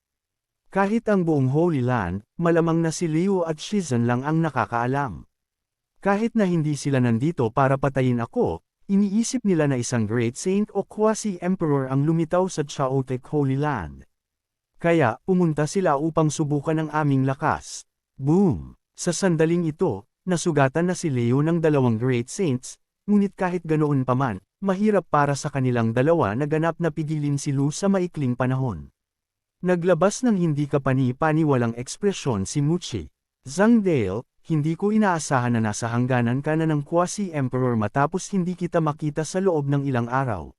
Kahit ang buong Holy Land, malamang na si Liu at Shizan lang ang nakakaalam. Kahit na hindi sila nandito para patayin ako, iniisip nila na isang Great Saint o Quasi-Emperor ang lumitaw sa Chaotic Holy Land. Kaya, pumunta sila upang subukan ang aming lakas. Boom! Sa sandaling ito, nasugatan na si Liu ng dalawang Great Saints, ngunit kahit ganoon pa man, mahirap para sa kanilang dalawa na ganap na pigilin si Liu sa maikling panahon. Naglabas ng hindi kapani-paniwalang ekspresyon si Muchi. Zhang Dale, hindi ko inaasahan na nasa hangganan ka na ng Quasi-Emperor matapos hindi kita makita sa loob ng ilang araw.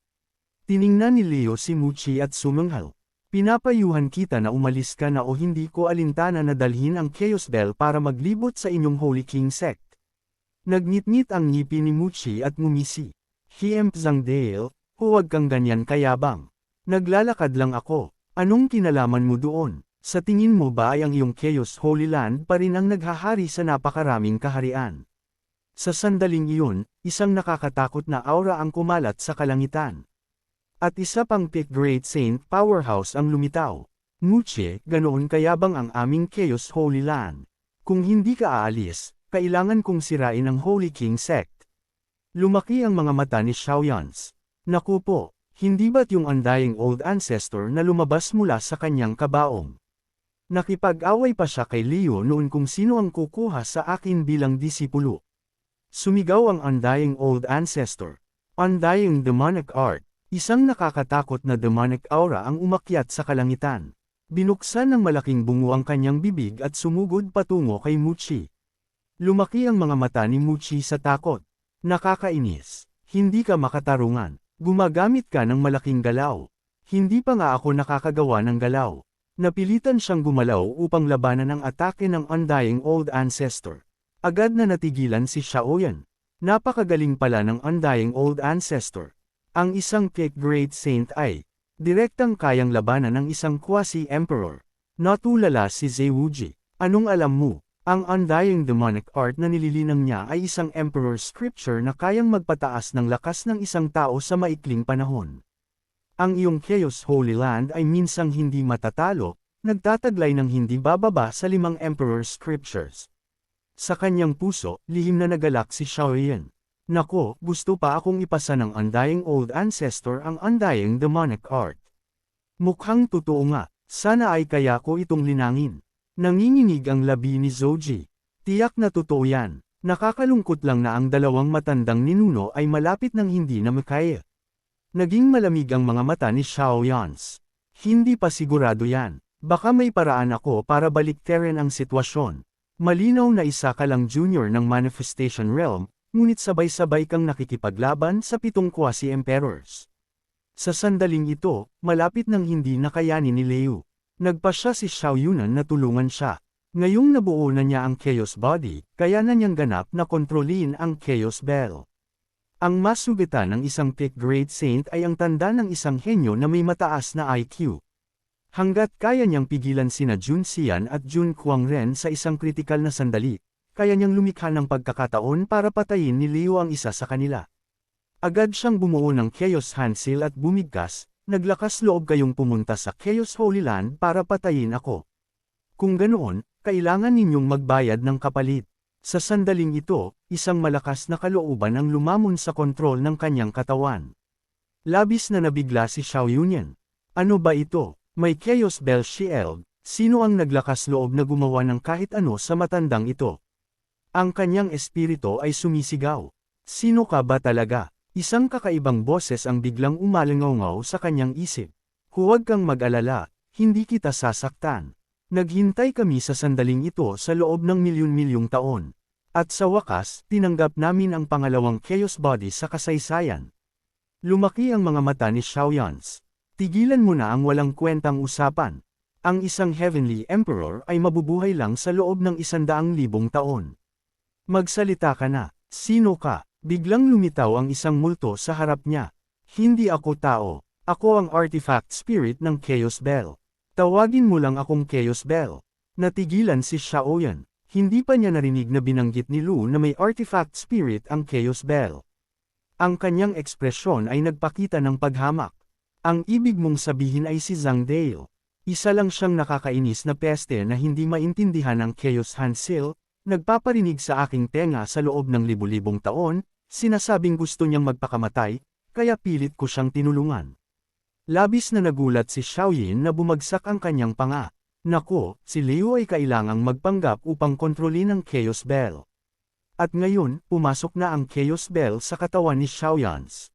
Tiningnan ni Liu si Muchi at sumanghal. Pinapayuhan kita na umalis ka na o hindi ko alintana na dalhin ang Chaos Bell para maglibot sa inyong Holy King Sect. Nagngit-ngit ang ngipin ni Muchi at ngumisi. Zhang Dale, huwag kang ganyan kayabang. Naglalakad lang ako. Anong kinalaman mo doon? Sa tingin mo ba ay ang iyong Chaos Holy Land pa rin ang naghahari sa napakaraming kaharian? Sa sandaling iyon, isang nakakatakot na aura ang kumalat sa kalangitan. At isa pang Pick Great Saint Powerhouse ang lumitaw. Muchi, ganoon kayabang ang aming Chaos Holy Land. Kung hindi ka aalis, kailangan kong sirain ang Holy King Sect. Lumaki ang mga mata ni Xiaoyans. Naku po, hindi ba't yung Undying Old Ancestor na lumabas mula sa kanyang kabaong? Nakipag-away pa siya kay Liu noon kung sino ang kukuha sa akin bilang disipulo. Sumigaw ang Undying Old Ancestor. Undying Demonic Art. Isang nakakatakot na demonic aura ang umakyat sa kalangitan. Binuksan ng malaking bungo ang kanyang bibig at sumugod patungo kay Muchi. Lumaki ang mga mata ni Muchi sa takot. Nakakainis. Hindi ka makatarungan. Gumagamit ka ng malaking galaw. Hindi pa nga ako nakakagawa ng galaw. Napilitan siyang gumalaw upang labanan ang atake ng Undying Old Ancestor. Agad na natigilan si Xiaoyan. Napakagaling pala ng Undying Old Ancestor. Ang isang Pick Great Saint ay direktang kayang labanan ng isang Quasi-Emperor. Natulala si Zewuji. Anong alam mo? Ang Undying Demonic Art na nililinang niya ay isang Emperor Scripture na kayang magpataas ng lakas ng isang tao sa maikling panahon. Ang iyong Chaos Holy Land ay minsang hindi matatalo, nagtataglay ng hindi bababa sa 5 Emperor Scriptures. Sa kanyang puso, lihim na nagalak si Xiaoyan. Nako, gusto pa akong ipasa ng Undying Old Ancestor ang Undying Demonic Art. Mukhang totoo nga, sana ay kaya ko itong linangin. Nanginginig ang labi ni Zoji. Tiyak na totoo yan. Nakakalungkot lang na ang dalawang matandang ninuno ay malapit ng hindi na makaya. Naging malamig ang mga mata ni Xiaoyans. Hindi pa sigurado yan. Baka may paraan ako para baliktarin ang sitwasyon. Malinaw na isa ka lang junior ng Manifestation Realm, ngunit sabay-sabay kang nakikipaglaban sa 7 Quasi-Emperors. Sa sandaling ito, malapit nang hindi nakayanin ni Liu. Nagpasya si Xiao Yunan na tulungan siya. Ngayong nabuo na niya ang Chaos Body, kaya na niyang ganap na kontrolin ang Chaos Bell. Ang masubitan ng isang Pick Grade Saint ay ang tanda ng isang henyo na may mataas na IQ. Hanggat kaya niyang pigilan sina Jun Xian at Jun Kuangren sa isang kritikal na sandali, kaya niyang lumikha ng pagkakataon para patayin ni Liu ang isa sa kanila. Agad siyang bumuo ng Chaos Handsil at bumigkas, naglakas loob kayong pumunta sa Chaos Holy Land para patayin ako. Kung ganoon, kailangan ninyong magbayad ng kapalit. Sa sandaling ito, isang malakas na kalooban ang lumamon sa kontrol ng kanyang katawan. Labis na nabigla si Xiao Yunan. Ano ba ito? May Chaos Bell Shield. Sino ang naglakas loob na gumawa ng kahit ano sa matandang ito? Ang kanyang espiritu ay sumisigaw. Sino ka ba talaga? Isang kakaibang boses ang biglang umalingaw sa kanyang isip. Huwag kang mag-alala, hindi kita sasaktan. Naghintay kami sa sandaling ito sa loob ng milyon-milyong taon. At sa wakas, tinanggap namin ang pangalawang Chaos Body sa kasaysayan. Lumaki ang mga mata ni Xiao Yans. Tigilan mo na ang walang kwentang usapan. Ang isang Heavenly Emperor ay mabubuhay lang sa loob ng 100,000 taon. Magsalita ka na, sino ka? Biglang lumitaw ang isang multo sa harap niya. Hindi ako tao. Ako ang artifact spirit ng Chaos Bell. Tawagin mo lang akong Chaos Bell. Natigilan si Xiao Yan. Hindi pa niya narinig na binanggit ni Lu na may artifact spirit ang Chaos Bell. Ang kanyang ekspresyon ay nagpakita ng paghamak. Ang ibig mong sabihin ay si Zhang Dale. Isa lang siyang nakakainis na peste na hindi maintindihan ng Chaos Handsil, nagpaparinig sa aking tenga sa loob ng libu-libong taon, sinasabing gusto niyang magpakamatay, kaya pilit ko siyang tinulungan. Labis na nagulat si Xiao Yin na bumagsak ang kanyang panga. Nako, si Liu ay kailangang magpanggap upang kontrolin ang Chaos Bell. At ngayon, pumasok na ang Chaos Bell sa katawan ni Xiao Yans.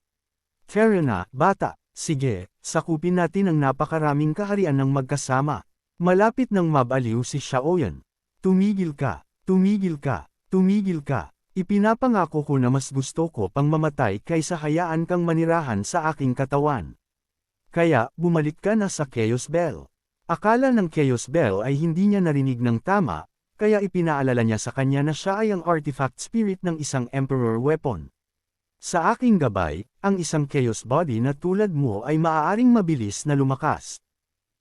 Tara na, bata, sige, sakupin natin ang napakaraming kaharian ng magkasama. Malapit nang mabaliw si Xiao Yan. Tumigil ka, tumigil ka, tumigil ka. Ipinapangako ko na mas gusto ko pang mamatay kaysa hayaan kang manirahan sa aking katawan. Kaya, bumalik ka na sa Chaos Bell. Akala ng Chaos Bell ay hindi niya narinig ng tama, kaya ipinaalala niya sa kanya na siya ay ang artifact spirit ng isang Emperor weapon. Sa aking gabay, ang isang Chaos Body na tulad mo ay maaaring mabilis na lumakas.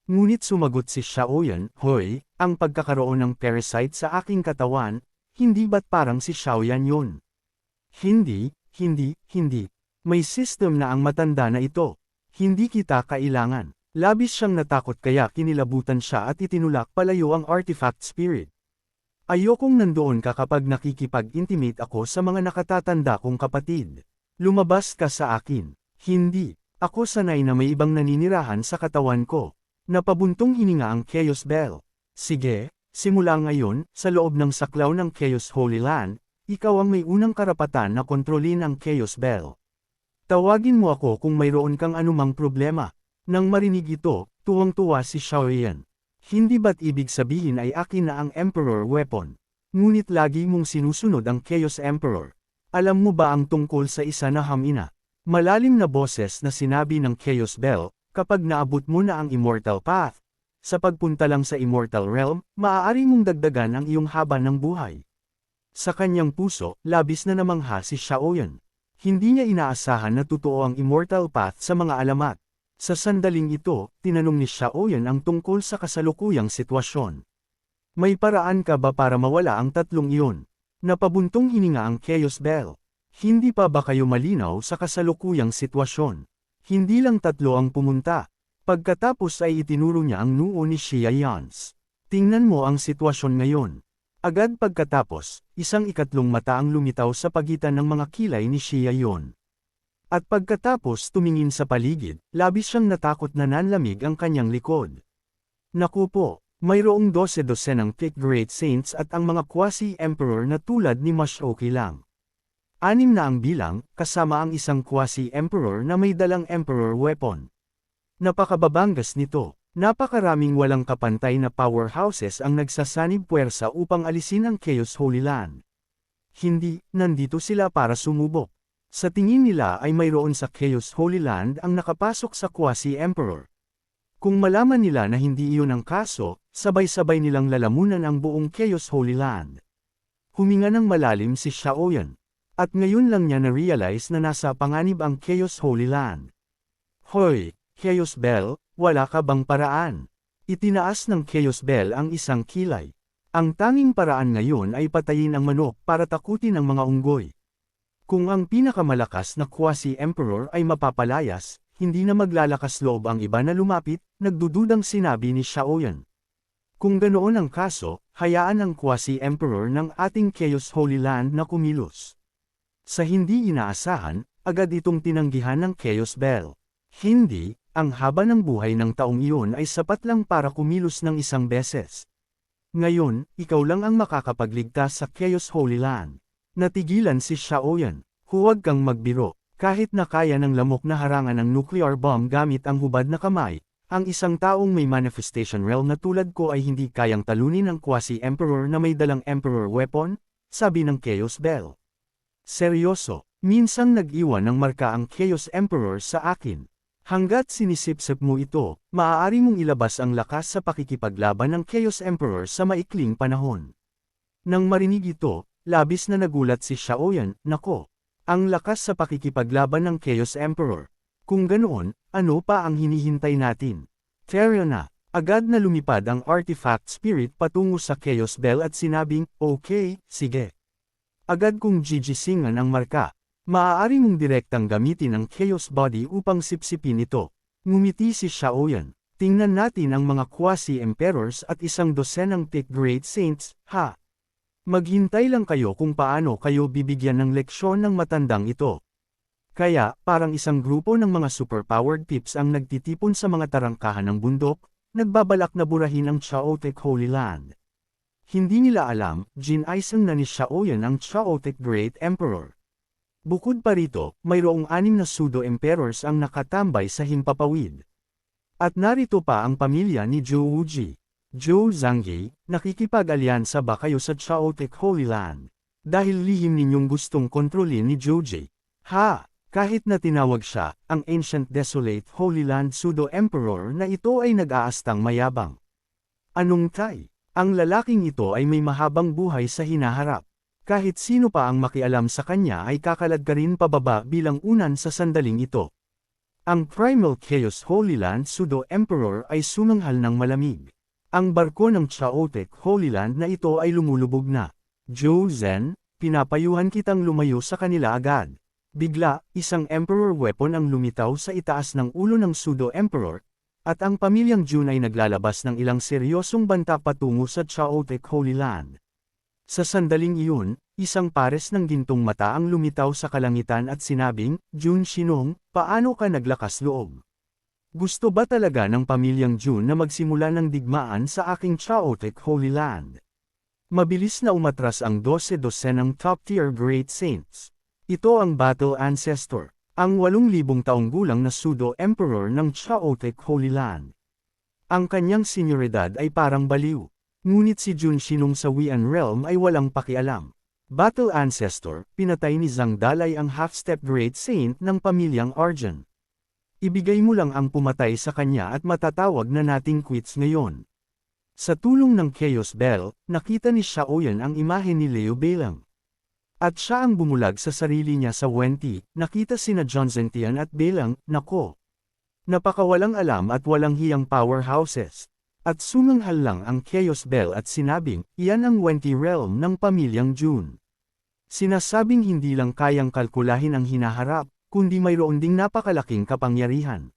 Ngunit sumagot si Xiao Yan, Hoy, ang pagkakaroon ng parasite sa aking katawan, hindi ba't parang si Xiao Yan yun? Hindi. May system na ang matanda na ito. Hindi kita kailangan. Labis siyang natakot kaya kinilabutan siya at itinulak palayo ang artifact spirit. Ayokong nandoon ka kapag nakikipag-intimate ako sa mga nakatatanda kong kapatid. Lumabas ka sa akin. Hindi. Ako sanay na may ibang naninirahan sa katawan ko. Napabuntong hininga ang Chaos Bell. Sige, simula ngayon, sa loob ng saklaw ng Chaos Holy Land, ikaw ang may unang karapatan na kontrolin ang Chaos Bell. Tawagin mo ako kung mayroon kang anumang problema. Nang marinig ito, tuwang-tuwa si Xiao Yan. Hindi ba't ibig sabihin ay akin na ang Emperor weapon? Ngunit lagi mong sinusunod ang Chaos Emperor. Alam mo ba ang tungkol sa isa na hamina? Malalim na boses na sinabi ng Chaos Bell, kapag naabot mo na ang Immortal Path, sa pagpunta lang sa Immortal Realm, maaari mong dagdagan ang iyong haba ng buhay. Sa kanyang puso, labis na namangha si Xiao Yan. Hindi niya inaasahan na totoo ang Immortal Path sa mga alamat. Sa sandaling ito, tinanong ni Xiao Yan ang tungkol sa kasalukuyang sitwasyon. May paraan ka ba para mawala ang tatlong iyon? Napabuntong hininga ang Chaos Bell. Hindi pa ba kayo malinaw sa kasalukuyang sitwasyon? Hindi lang tatlo ang pumunta. Pagkatapos ay itinuro niya ang noo ni Xia Yans. Tingnan mo ang sitwasyon ngayon. Agad pagkatapos, isang ikatlong mata ang lumitaw sa pagitan ng mga kilay ni Xia Yon. At pagkatapos tumingin sa paligid, labis siyang natakot na nanlamig ang kanyang likod. Naku po, mayroong 12 ng Pick Great Saints at ang mga quasi-emperor na tulad ni Mashoki lang. 6 na ang bilang, kasama ang isang quasi-emperor na may dalang emperor weapon. Napakababangas nito, napakaraming walang kapantay na powerhouses ang nagsasanib puwersa upang alisin ang Chaos Holy Land. Hindi, nandito sila para sumubok. Sa tingin nila ay mayroon sa Chaos Holy Land ang nakapasok sa Quasi-Emperor. Kung malaman nila na hindi iyon ang kaso, sabay-sabay nilang lalamunan ang buong Chaos Holy Land. Huminga ng malalim si Xiaoyan. At ngayon lang niya na-realize na nasa panganib ang Chaos Holy Land. Hoy, Chaos Bell, wala ka bang paraan? Itinaas ng Chaos Bell ang isang kilay. Ang tanging paraan ngayon ay patayin ang manok para takutin ang mga unggoy. Kung ang pinakamalakas na Quasi-Emperor ay mapapalayas, hindi na maglalakas loob ang iba na lumapit, nagdududang sinabi ni Xiaoyan. Kung ganoon ang kaso, hayaan ang Quasi-Emperor ng ating Chaos Holy Land na kumilos. Sa hindi inaasahan, agad itong tinanggihan ng Chaos Bell. Hindi, ang haba ng buhay ng taong iyon ay sapat lang para kumilos ng isang beses. Ngayon, ikaw lang ang makakapagligtas sa Chaos Holy Land. Natigilan si Xiaoyan. Huwag kang magbiro. Kahit na kaya ng lamok na harangan ng nuclear bomb gamit ang hubad na kamay, ang isang taong may manifestation realm na tulad ko ay hindi kayang talunin ng Quasi-Emperor na may dalang Emperor weapon, sabi ng Chaos Bell. Seryoso, minsang nag-iwan ng marka ang Chaos Emperor sa akin. Hanggat sinisip-sip mo ito, maaari mong ilabas ang lakas sa pakikipaglaban ng Chaos Emperor sa maikling panahon. Nang marinig ito, labis na nagulat si Xiaoyan. Nako, ang lakas sa pakikipaglaban ng Chaos Emperor. Kung ganoon, ano pa ang hinihintay natin? Tara na. Agad na lumipad ang artifact spirit patungo sa Chaos Bell at sinabing, okay, sige. Agad kong gigisingan ang marka. Maaari mong direktang gamitin ang Chaos Body upang sipsipin ito. Ngumiti si Xiaoyan. Tingnan natin ang mga Quasi-Emperors at isang dosenang Thick Great Saints, ha? Maghintay lang kayo kung paano kayo bibigyan ng leksyon ng matandang ito. Kaya, parang isang grupo ng mga superpowered pips ang nagtitipon sa mga tarangkahan ng bundok, nagbabalak na burahin ang Chaotic Holy Land. Hindi nila alam, ginaisang na ni Xiaoyan ang Chaotic Great Emperor. Bukod pa rito, mayroong 6 na pseudo-emperors ang nakatambay sa himpapawid. At narito pa ang pamilya ni Zhou Wuji. Zhou Zhangyi, nakikipag-alyansa ba kayo sa Chaotic Holy Land? Dahil lihim ninyong gustong kontrolin ni Zhou Ji. Ha! Kahit na tinawag siya, ang Ancient Desolate Holy Land Pseudo-Emperor na ito ay nag-aastang mayabang. Anong tay? Ang lalaking ito ay may mahabang buhay sa hinaharap. Kahit sino pa ang makialam sa kanya ay kakaladkarin pababa bilang unan sa sandaling ito. Ang Primal Chaos Holy Land Pseudo-Emperor ay sumanghal ng malamig. Ang barko ng Chaotic Holy Land na ito ay lumulubog na. Zhou Zhen, pinapayuhan kitang lumayo sa kanila agad. Bigla, isang Emperor weapon ang lumitaw sa itaas ng ulo ng Pseudo-Emperor, at ang pamilyang Jun ay naglalabas ng ilang seryosong banta patungo sa Chaotic Holy Land. Sa sandaling iyon, isang pares ng gintong mata ang lumitaw sa kalangitan at sinabing, Jun Shinong, paano ka naglakas loob? Gusto ba talaga ng pamilyang Jun na magsimula ng digmaan sa aking Chaotic Holy Land? Mabilis na umatras ang 12-dosenang top-tier Great Saints. Ito ang Battle Ancestor. Ang 8,000 taong gulang na pseudo-emperor ng Chaotic Holy Land. Ang kanyang senyoridad ay parang baliw. Ngunit si Jun Shinong sa Wian Realm ay walang pakialam. Battle Ancestor, pinatay ni Zhang Dalai ang half-step Great Saint ng pamilyang Arjun. Ibigay mo lang ang pumatay sa kanya at matatawag na nating quits ngayon. Sa tulong ng Chaos Bell, nakita ni Xiaoyan ang imahe ni Liu Beilang. At siya ang bumulag sa sarili niya sa Wenti, nakita sina John Zentian at Beilang, nako. Napakawalang alam at walang hiyang powerhouses. At sumanghal lang ang Chaos Bell at sinabing, iyan ang Wenti realm ng pamilyang Jun. Sinasabing hindi lang kayang kalkulahin ang hinaharap, kundi mayroon ding napakalaking kapangyarihan.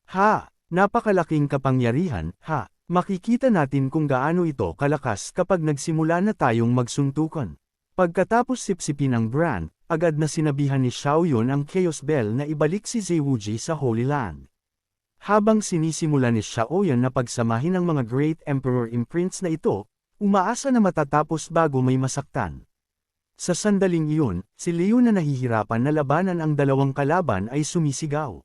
Ha! Napakalaking kapangyarihan, ha! Makikita natin kung gaano ito kalakas kapag nagsimula na tayong magsuntukan. Pagkatapos sipsipin ang brand, agad na sinabihan ni Xiaoyan ang Chaos Bell na ibalik si Zewuji sa Holy Land. Habang sinisimula ni Xiaoyan na pagsamahin ang mga Great Emperor imprints na ito, umaasa na matatapos bago may masaktan. Sa sandaling iyon, si Liu na nahihirapan na labanan ang dalawang kalaban ay sumisigaw.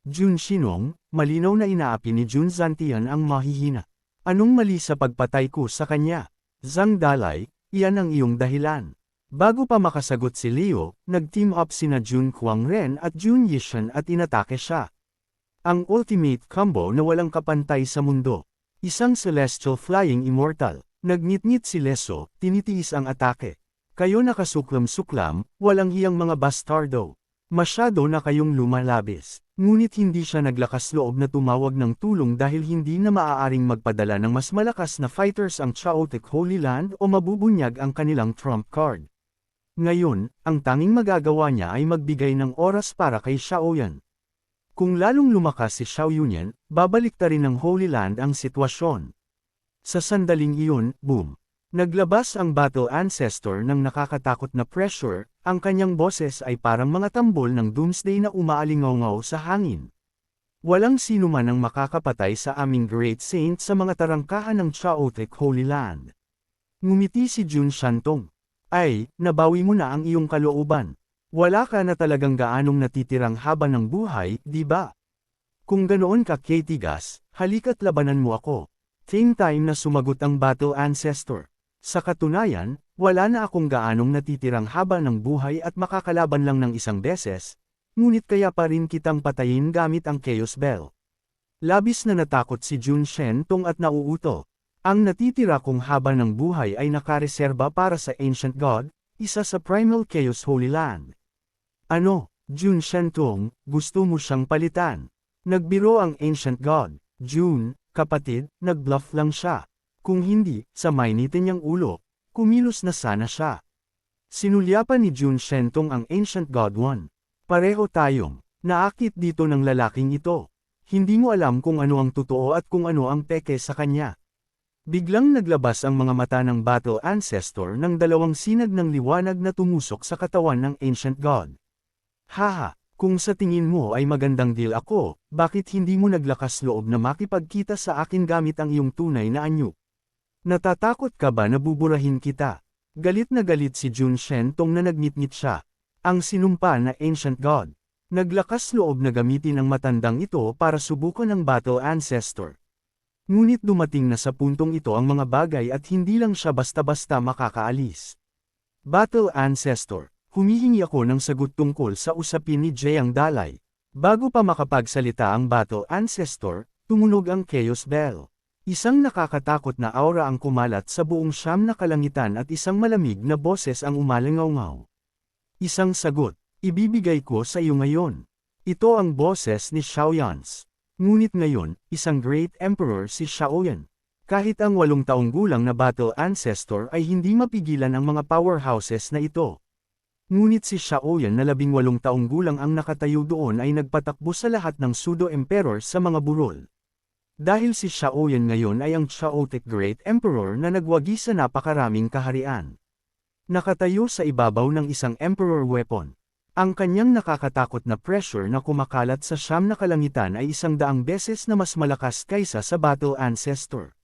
Jun Shinong, malinaw na inaapi ni Jun Zentian ang mahihina. Anong mali sa pagpatay ko sa kanya? Zhang Dalai, iyan ang iyong dahilan. Bago pa makasagot si Leo, nag-team up sina Jun Kwang-ren at Jun Yishan at inatake siya. Ang ultimate combo na walang kapantay sa mundo. Isang celestial flying immortal. Nagnitngit si Leso, tinitiis ang atake. Kayo nakasuklam-suklam, walang hiyang mga bastardo. Masyado na kayong lumalabis. Ngunit hindi siya naglakas loob na tumawag ng tulong dahil hindi na maaaring magpadala ng mas malakas na fighters ang Chaotic Holy Land o mabubunyag ang kanilang trump card. Ngayon, ang tanging magagawa niya ay magbigay ng oras para kay Xiaoyan. Kung lalong lumakas si Xiaoyan, babaliktarin ng Holy Land ang sitwasyon. Sa sandaling iyon, boom! Naglabas ang Battle Ancestor ng nakakatakot na pressure, ang kanyang boses ay parang mga tambol ng Doomsday na umaalingaw-ngaw sa hangin. Walang sino man ang makakapatay sa aming Great Saint sa mga tarangkahan ng Chaotic Holy Land. Ngumiti si Jun Shantong. Ay, nabawi mo na ang iyong kalooban. Wala ka na talagang gaanong natitirang haba ng buhay, di ba? Kung ganoon ka Katigas, halika't labanan mo ako. Same time na sumagot ang Battle Ancestor. Sa katunayan, wala na akong gaanong natitirang haba ng buhay at makakalaban lang ng isang beses, ngunit kaya pa rin kitang patayin gamit ang Chaos Bell. Labis na natakot si Jun Shentong at nauuto. Ang natitira kong haba ng buhay ay nakareserba para sa Ancient God, isa sa Primal Chaos Holy Land. Ano, Jun Shentong, gusto mo siyang palitan? Nagbiro ang Ancient God. Jun, kapatid, nag-bluff lang siya. Kung hindi, sa mainitin niyang ulo, kumilos na sana siya. Sinulyapan ni Jun Shentong ang Ancient God 1. Pareho tayong naakit dito ng lalaking ito. Hindi mo alam kung ano ang totoo at kung ano ang peke sa kanya. Biglang naglabas ang mga mata ng Battle Ancestor ng dalawang sinag ng liwanag na tumusok sa katawan ng Ancient God. Haha, kung sa tingin mo ay magandang deal ako, bakit hindi mo naglakas loob na makipagkita sa akin gamit ang iyong tunay na anyo? Natatakot ka ba na buburahin kita? Galit na galit si Jun Shentong na nagnitngit siya. Ang sinumpa na Ancient God. Naglakas loob na gamitin ang matandang ito para subukan ang Battle Ancestor. Ngunit dumating na sa puntong ito ang mga bagay at hindi lang siya basta-basta makakaalis. Battle Ancestor, humihingi ako ng sagot tungkol sa usapin ni Jiang Dalai. Bago pa makapagsalita ang Battle Ancestor, tumunog ang Chaos Bell. Isang nakakatakot na aura ang kumalat sa buong siyam na kalangitan at isang malamig na boses ang umalingaw-ngaw. Isang sagot, ibibigay ko sa iyo ngayon. Ito ang boses ni Xiaoyans. Ngunit ngayon, isang Great Emperor si Xiaoyan. Kahit ang 8 taong gulang na Battle Ancestor ay hindi mapigilan ang mga powerhouses na ito. Ngunit si Xiaoyan na 18 taong gulang ang nakatayo doon ay nagpatakbo sa lahat ng Pseudo-Emperor sa mga burol. Dahil si Xiaoyan ngayon ay ang Chaotic Great Emperor na nagwagi sa napakaraming kaharian. Nakatayo sa ibabaw ng isang Emperor weapon. Ang kanyang nakakatakot na pressure na kumakalat sa siyam na kalangitan ay 100 beses na mas malakas kaysa sa Battle Ancestor.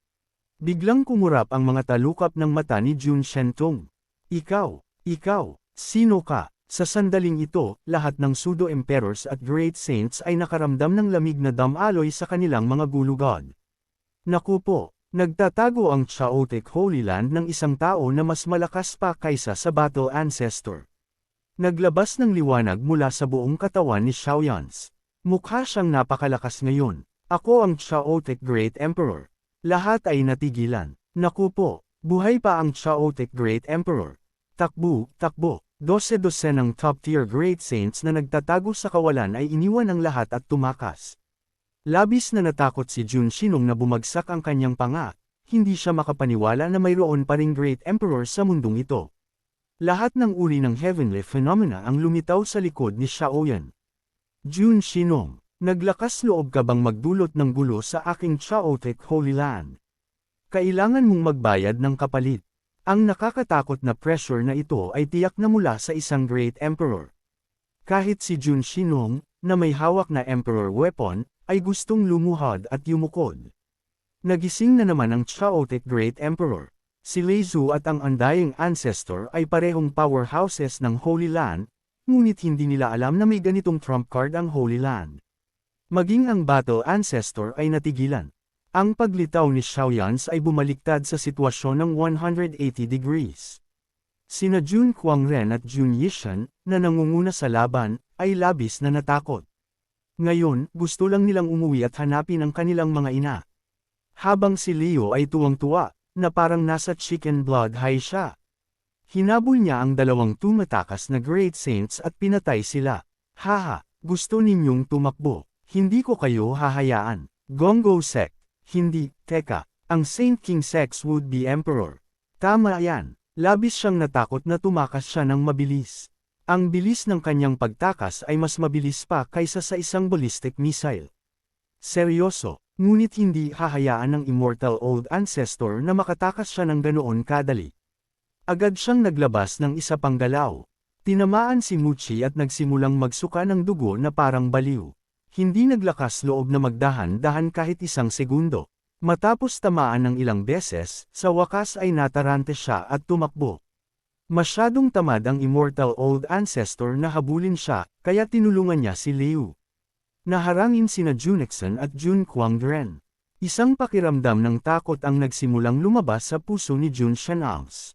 Biglang kumurap ang mga talukap ng mata ni Jun Shentong. Ikaw, sino ka? Sa sandaling ito, lahat ng Pseudo-Emperors at Great Saints ay nakaramdam ng lamig na damaloy sa kanilang mga gulugod. Naku po, nagtatago ang Chaotic Holy Land ng isang tao na mas malakas pa kaysa sa Battle Ancestor. Naglabas ng liwanag mula sa buong katawan ni Xiaoyans. Mukha siyang napakalakas ngayon. Ako ang Chaotic Great Emperor. Lahat ay natigilan. Naku po, buhay pa ang Chaotic Great Emperor. Takbo. 12 ng top-tier Great Saints na nagtatago sa kawalan ay iniwan ang lahat at tumakas. Labis na natakot si Jun Shinong na bumagsak ang kanyang panga, hindi siya makapaniwala na mayroon pa ring Great Emperor sa mundong ito. Lahat ng uri ng heavenly phenomena ang lumitaw sa likod ni Xiaoyan. Jun Shinong, naglakas loob ka bang magdulot ng gulo sa aking Chaotic Holy Land? Kailangan mong magbayad ng kapalit. Ang nakakatakot na pressure na ito ay tiyak na mula sa isang Great Emperor. Kahit si Jun Shinong, na may hawak na Emperor weapon, ay gustong lumuhod at yumukod. Nagising na naman ang Chaotic Great Emperor. Si Lei Zhu at ang Undying Ancestor ay parehong powerhouses ng Holy Land, ngunit hindi nila alam na may ganitong trump card ang Holy Land. Maging ang Battle Ancestor ay natigilan. Ang paglitaw ni Xiaoyans ay bumaliktad sa sitwasyon ng 180 degrees. Sina Jun Kuangren at Jun Yishan, na nangunguna sa laban, ay labis na natakot. Ngayon, gusto lang nilang umuwi at hanapin ang kanilang mga ina. Habang si Leo ay tuwang-tuwa, na parang nasa chicken blood high siya. Hinabol niya ang dalawang tumatakas na Great Saints at pinatay sila. Haha, gusto ninyong tumakbo. Hindi ko kayo hahayaan. Gongo Sect. Hindi, teka, ang Saint King Sex would be Emperor. Tama yan. Labis siyang natakot na tumakas siya ng mabilis. Ang bilis ng kanyang pagtakas ay mas mabilis pa kaysa sa isang ballistic missile. Seryoso, ngunit hindi hahayaan ng Immortal Old Ancestor na makatakas siya ng ganoon kadali. Agad siyang naglabas ng isa pang galaw. Tinamaan si Muchi at nagsimulang magsuka ng dugo na parang baliw. Hindi naglakas loob na magdahan-dahan kahit isang segundo. Matapos tamaan ng ilang beses, sa wakas ay natarante siya at tumakbo. Masyadong tamad ang Immortal Old Ancestor na habulin siya, kaya tinulungan niya si Liu. Naharangin sina Junexon at Jun Kuangren. Isang pakiramdam ng takot ang nagsimulang lumabas sa puso ni Jun Shenangs.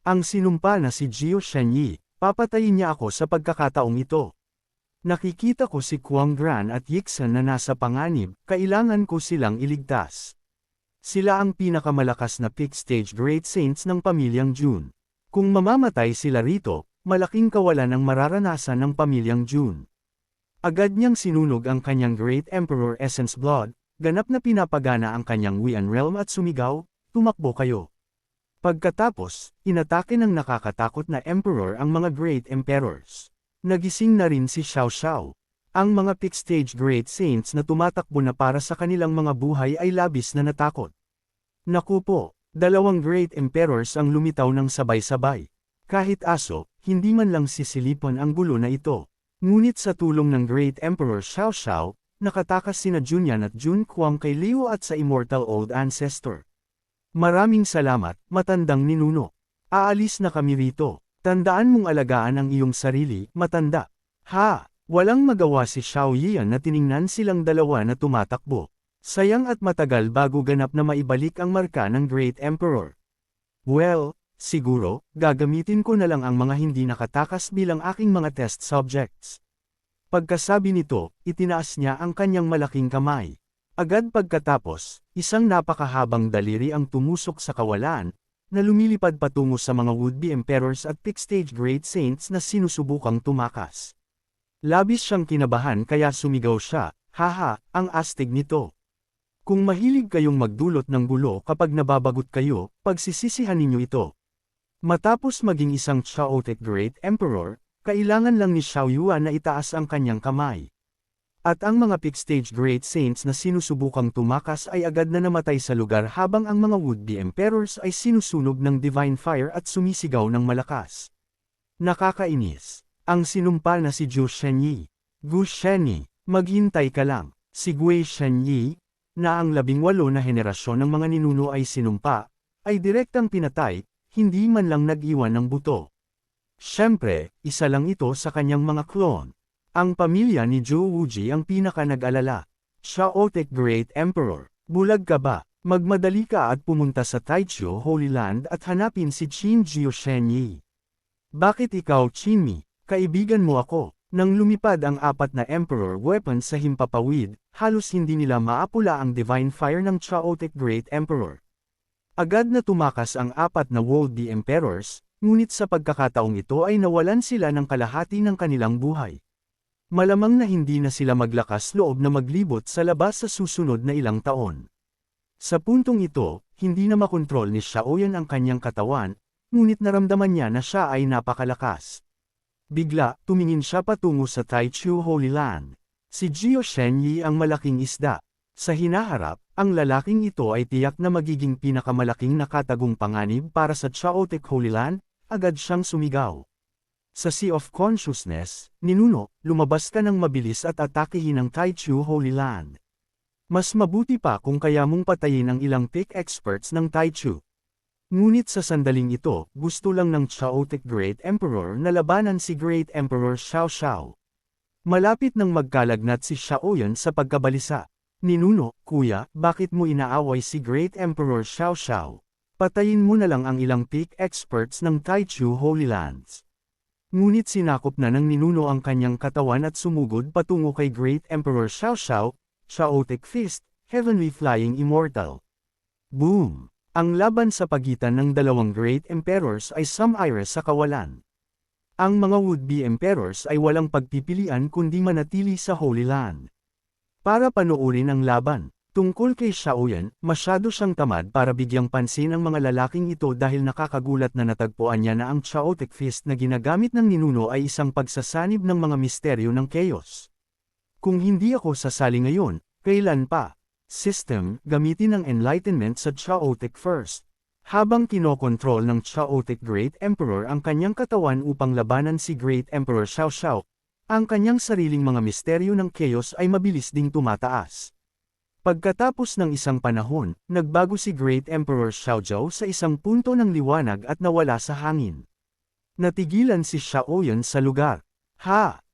Ang sinumpa na si Jiao Shenyi, papatayin niya ako sa pagkakataong ito. Nakikita ko si Kuangren at Yixan na nasa panganib, kailangan ko silang iligtas. Sila ang pinakamalakas na peak stage Great Saints ng pamilyang Jun. Kung mamamatay sila rito, malaking kawalan ang mararanasan ng pamilyang Jun. Agad niyang sinunog ang kanyang Great Emperor Essence Blood, ganap na pinapagana ang kanyang Wian Realm at sumigaw, tumakbo kayo. Pagkatapos, inatake ng nakakatakot na Emperor ang mga Great Emperors. Nagising na rin si Xiao Xiao. Ang mga peak stage Great Saints na tumatakbo na para sa kanilang mga buhay ay labis na natakot. Naku po, dalawang Great Emperors ang lumitaw ng sabay-sabay. Kahit aso, hindi man lang sisilipon ang gulo na ito. Ngunit sa tulong ng Great Emperor Xiao Xiao, nakatakas sina Junyan at Jun Kuang kay Liu at sa Immortal Old Ancestor. Maraming salamat, matandang ninuno. Aalis na kami rito. Tandaan mong alagaan ang iyong sarili, matanda. Ha! Walang magawa si Xiao Yian na tiningnan silang dalawa na tumatakbo. Sayang at matagal bago ganap na maibalik ang marka ng Great Emperor. Well, siguro, gagamitin ko na lang ang mga hindi nakatakas bilang aking mga test subjects. Pagkasabi nito, itinaas niya ang kanyang malaking kamay. Agad pagkatapos, isang napakahabang daliri ang tumusok sa kawalan, na lumilipad patungo sa mga would-be emperors at peak stage Great Saints na sinusubukang tumakas. Labis siyang kinabahan kaya sumigaw siya, haha, ang astig nito. Kung mahilig kayong magdulot ng gulo kapag nababagot kayo, pagsisisihan ninyo ito. Matapos maging isang chaotic Great Emperor, kailangan lang ni Xiao Yuan na itaas ang kanyang kamay. At ang mga peak stage Great Saints na sinusubukang tumakas ay agad na namatay sa lugar habang ang mga would-be emperors ay sinusunog ng divine fire at sumisigaw ng malakas. Nakakainis. Ang sinumpa na si Zhu Shenyi. Gu Shenyi, maghintay ka lang. Si Gui Shenyi, na ang 18 na henerasyon ng mga ninuno ay sinumpa, ay direktang pinatay, hindi man lang nag-iwan ng buto. Siyempre, isa lang ito sa kanyang mga clone. Ang pamilya ni Zhou Wuji ang pinaka nag-alala. Chaotic Great Emperor, bulag ka ba? Magmadali ka at pumunta sa Taichu Holy Land at hanapin si Qin Jiao Shenyi. Bakit ikaw Qinmi? Kaibigan mo ako. Nang lumipad ang 4 na Emperor weapons sa himpapawid, halos hindi nila maapula ang divine fire ng Chaotic Great Emperor. Agad na tumakas ang 4 na would-be emperors, ngunit sa pagkakataong ito ay nawalan sila ng kalahati ng kanilang buhay. Malamang na hindi na sila maglakas loob na maglibot sa labas sa susunod na ilang taon. Sa puntong ito, hindi na makontrol ni Xiaoyan ang kanyang katawan, ngunit naramdaman niya na siya ay napakalakas. Bigla, tumingin siya patungo sa Taichu Holy Land. Si Jiao Shenyi ang malaking isda. Sa hinaharap, ang lalaking ito ay tiyak na magiging pinakamalaking nakatagong panganib para sa Chaotic Holy Land, agad siyang sumigaw. Sa Sea of Consciousness, ninuno, lumabas ka ng mabilis at atakihin ang Taichu Holy Land. Mas mabuti pa kung kaya mong patayin ang ilang peak experts ng Taichu. Ngunit sa sandaling ito, gusto lang ng Chaotic Great Emperor na labanan si Great Emperor Xiao Xiao. Malapit nang magkalagnat si Xiaoyan sa pagkabalisa. Ninuno, kuya, bakit mo inaaway si Great Emperor Xiao Xiao? Patayin mo na lang ang ilang peak experts ng Taichu Holy Lands. Ngunit sinakop na ng ninuno ang kanyang katawan at sumugod patungo kay Great Emperor Xiao, Chaotic Fist, Heavenly Flying Immortal. Boom! Ang laban sa pagitan ng dalawang Great Emperors ay sumire sa kawalan. Ang mga would-be emperors ay walang pagpipilian kundi manatili sa Holy Land. Para panoorin ang laban, tungkol kay Xiaoyan, masyado siyang tamad para bigyang pansin ang mga lalaking ito dahil nakakagulat na natagpuan niya na ang Chaotic Fist na ginagamit ng ninuno ay isang pagsasanib ng mga misteryo ng chaos. Kung hindi ako sasali ngayon, kailan pa? System, gamitin ang enlightenment sa Chaotic first. Habang kinokontrol ng Chaotic Great Emperor ang kanyang katawan upang labanan si Great Emperor Xiao, ang kanyang sariling mga misteryo ng chaos ay mabilis ding tumataas. Pagkatapos ng isang panahon, nagbago si Great Emperor Xiaozhou sa isang punto ng liwanag at nawala sa hangin. Natigilan si Xiaoyan sa lugar.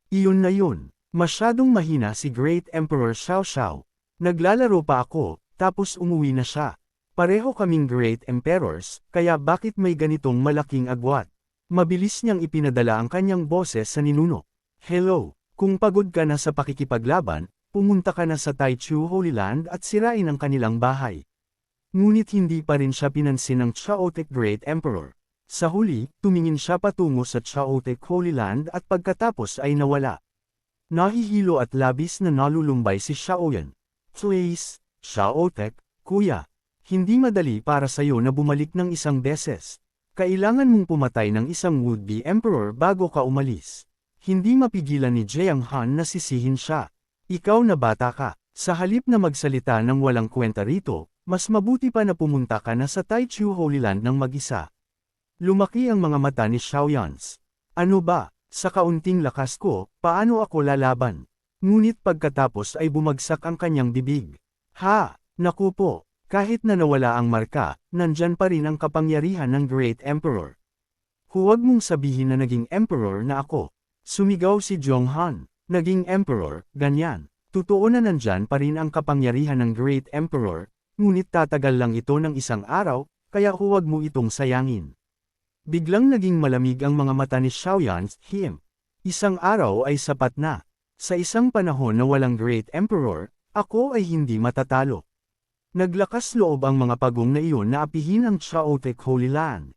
Iyon na yun. Masyadong mahina si Great Emperor Xiao. Naglalaro pa ako, tapos umuwi na siya. Pareho kaming Great Emperors, kaya bakit may ganitong malaking agwat? Mabilis niyang ipinadala ang kanyang boses sa ninuno. Hello, kung pagod ka na sa pakikipaglaban, pumunta ka na sa Taichu Holy Land at sirain ang kanilang bahay. Ngunit hindi pa rin siya pinansin ng Chaotic Great Emperor. Sa huli, tumingin siya patungo sa Chaotic Holy Land at pagkatapos ay nawala. Nahihilo at labis na nalulumbay si Xiaoyan. Please, Chaotic, kuya. Hindi madali para sa'yo na bumalik ng isang beses. Kailangan mong pumatay ng isang would-be emperor bago ka umalis. Hindi mapigilan ni Jiang Han na sisihin siya. Ikaw na bata ka. Sa halip na magsalita ng walang kwenta rito, mas mabuti pa na pumunta ka na sa Taichu Holy Land ng mag-isa. Lumaki ang mga mata ni Xiaoyans. Ano ba? Sa kaunting lakas ko, paano ako lalaban? Ngunit pagkatapos ay bumagsak ang kanyang bibig. Naku po, kahit na nawala ang marka, nandyan pa rin ang kapangyarihan ng Great Emperor. Huwag mong sabihin na naging Emperor na ako. Sumigaw si Jiang Han. Naging Emperor, ganyan. Totoo na nandyan pa rin ang kapangyarihan ng Great Emperor, ngunit tatagal lang ito ng isang araw, kaya huwag mo itong sayangin. Biglang naging malamig ang mga mata ni Xiaoyan. Isang araw ay sapat na. Sa isang panahon na walang Great Emperor, ako ay hindi matatalo. Naglakas loob ang mga pagong na iyon na apihin ang Chaotic Holy Land.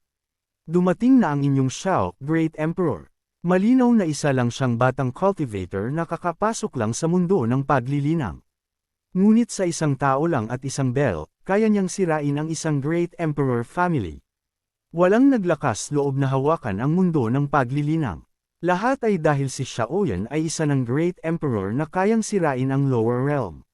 Dumating na ang inyong Xiao, Great Emperor. Malinaw na isa lang siyang batang cultivator na kakapasok lang sa mundo ng paglilinang. Ngunit sa isang tao lang at isang bell, kaya niyang sirain ang isang Great Emperor family. Walang naglakas loob na hawakan ang mundo ng paglilinang. Lahat ay dahil si Xiaoyan ay isa ng Great Emperor na kayang sirain ang lower realm.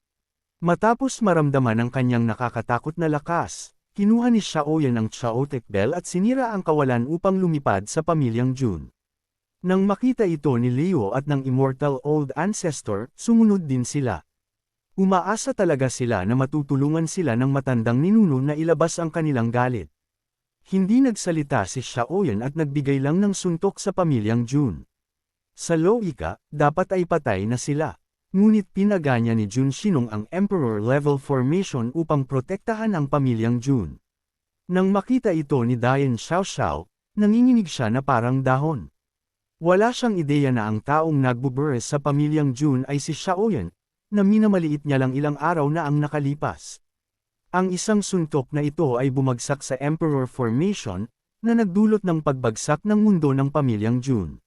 Matapos maramdaman ang kanyang nakakatakot na lakas, kinuha ni Xiaoyan ang Chaotic Bell at sinira ang kawalan upang lumipad sa pamilyang Jun. Nang makita ito ni Leo at ng Immortal Old Ancestor, sumunod din sila. Umaasa talaga sila na matutulungan sila ng matandang ninuno na ilabas ang kanilang galit. Hindi nagsalita si Xiaoyan at nagbigay lang ng suntok sa pamilyang Jun. Sa loika, dapat ay patay na sila. Ngunit pinaganya ni Jun Xinong ang Emperor Level Formation upang protektahan ang pamilyang Jun. Nang makita ito ni Dian Xiao, nanginginig siya na parang dahon. Wala siyang ideya na ang taong nagbubures sa pamilyang Jun ay si Xiaoyan, na minamaliit niya lang ilang araw na ang nakalipas. Ang isang suntok na ito ay bumagsak sa Emperor Formation, na nagdulot ng pagbagsak ng mundo ng pamilyang Jun.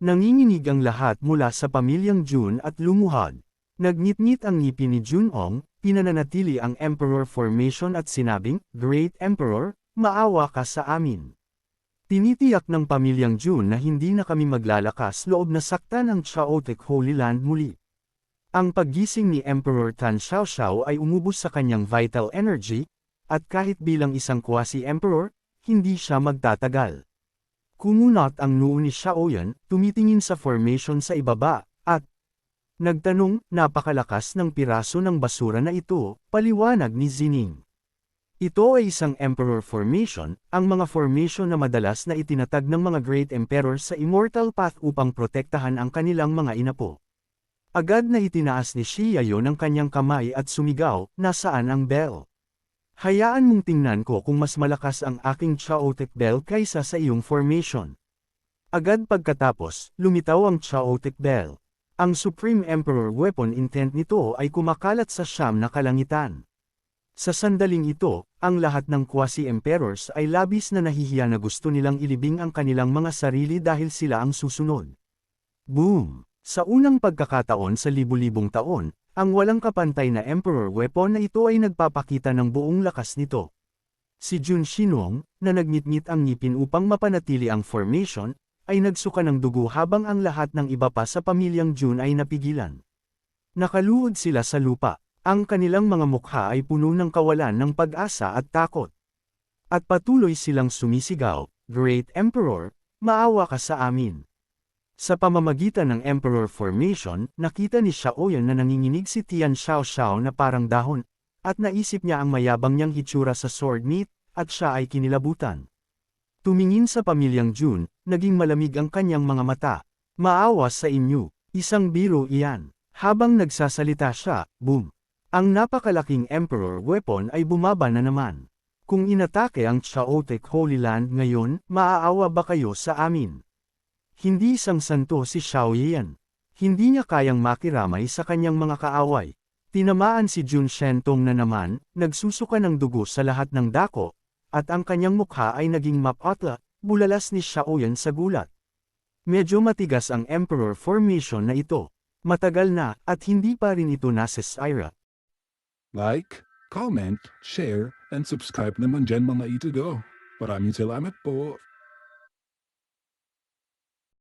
Nanginginig ang lahat mula sa pamilyang Jun at lumuhad. Nagnitngit ang ngipin ni Junong, pinananatili ang Emperor Formation at sinabing, Great Emperor, maawa ka sa amin. Tinitiyak ng pamilyang Jun na hindi na kami maglalakas loob na saktan ang Chaotic Holy Land muli. Ang paggising ni Emperor Tan Xiao ay umubos sa kanyang vital energy, at kahit bilang isang quasi-emperor, hindi siya magtatagal. Kumunat ang noo ni Xiaoyan, tumitingin sa formation sa ibaba, at nagtanong, napakalakas ng piraso ng basura na ito, paliwanag ni Zining. Ito ay isang Emperor Formation, ang mga formation na madalas na itinatag ng mga Great Emperors sa Immortal Path upang protektahan ang kanilang mga inapo. Agad na itinaas ni Xiaoyan ang kanyang kamay at sumigaw, nasaan ang bell? Hayaan mong tingnan ko kung mas malakas ang aking Chaotic Bell kaysa sa iyong formation. Agad pagkatapos, lumitaw ang Chaotic Bell. Ang Supreme Emperor weapon intent nito ay kumakalat sa siyam na kalangitan. Sa sandaling ito, ang lahat ng quasi-emperors ay labis na nahihiya na gusto nilang ilibing ang kanilang mga sarili dahil sila ang susunod. Boom! Sa unang pagkakataon sa libu-libong taon, ang walang kapantay na Emperor weapon na ito ay nagpapakita ng buong lakas nito. Si Jun Shinong, na nagngit-ngit ang ngipin upang mapanatili ang formation, ay nagsuka ng dugo habang ang lahat ng iba pa sa pamilyang Jun ay napigilan. Nakaluhod sila sa lupa. Ang kanilang mga mukha ay puno ng kawalan ng pag-asa at takot. At patuloy silang sumisigaw, "Great Emperor, maawa ka sa amin." Sa pamamagitan ng Emperor Formation, nakita ni Xiaoyan na nanginginig si Tian Xiaoxiao na parang dahon, at naisip niya ang mayabang niyang hitsura sa sword meat, at siya ay kinilabutan. Tumingin sa pamilyang Jun, naging malamig ang kanyang mga mata. "Maawa sa inyo, isang biro iyan." Habang nagsasalita siya, boom! Ang napakalaking Emperor weapon ay bumaba na naman. Kung inatake ang Chaotic Holy Land ngayon, maaawa ba kayo sa amin? Hindi isang santo si Xiao Yan. Hindi niya kayang makiramay sa kanyang mga kaaway. Tinamaan si Jun Shentong na naman, nagsusuka ng dugo sa lahat ng dako, at ang kanyang mukha ay naging mapatla, bulalas ni Xiao Yan sa gulat. Medyo matigas ang Emperor Formation na ito. Matagal na, at hindi pa rin ito nasisira. Like, comment, share, and subscribe naman dyan mga ito go. Maraming salamat po.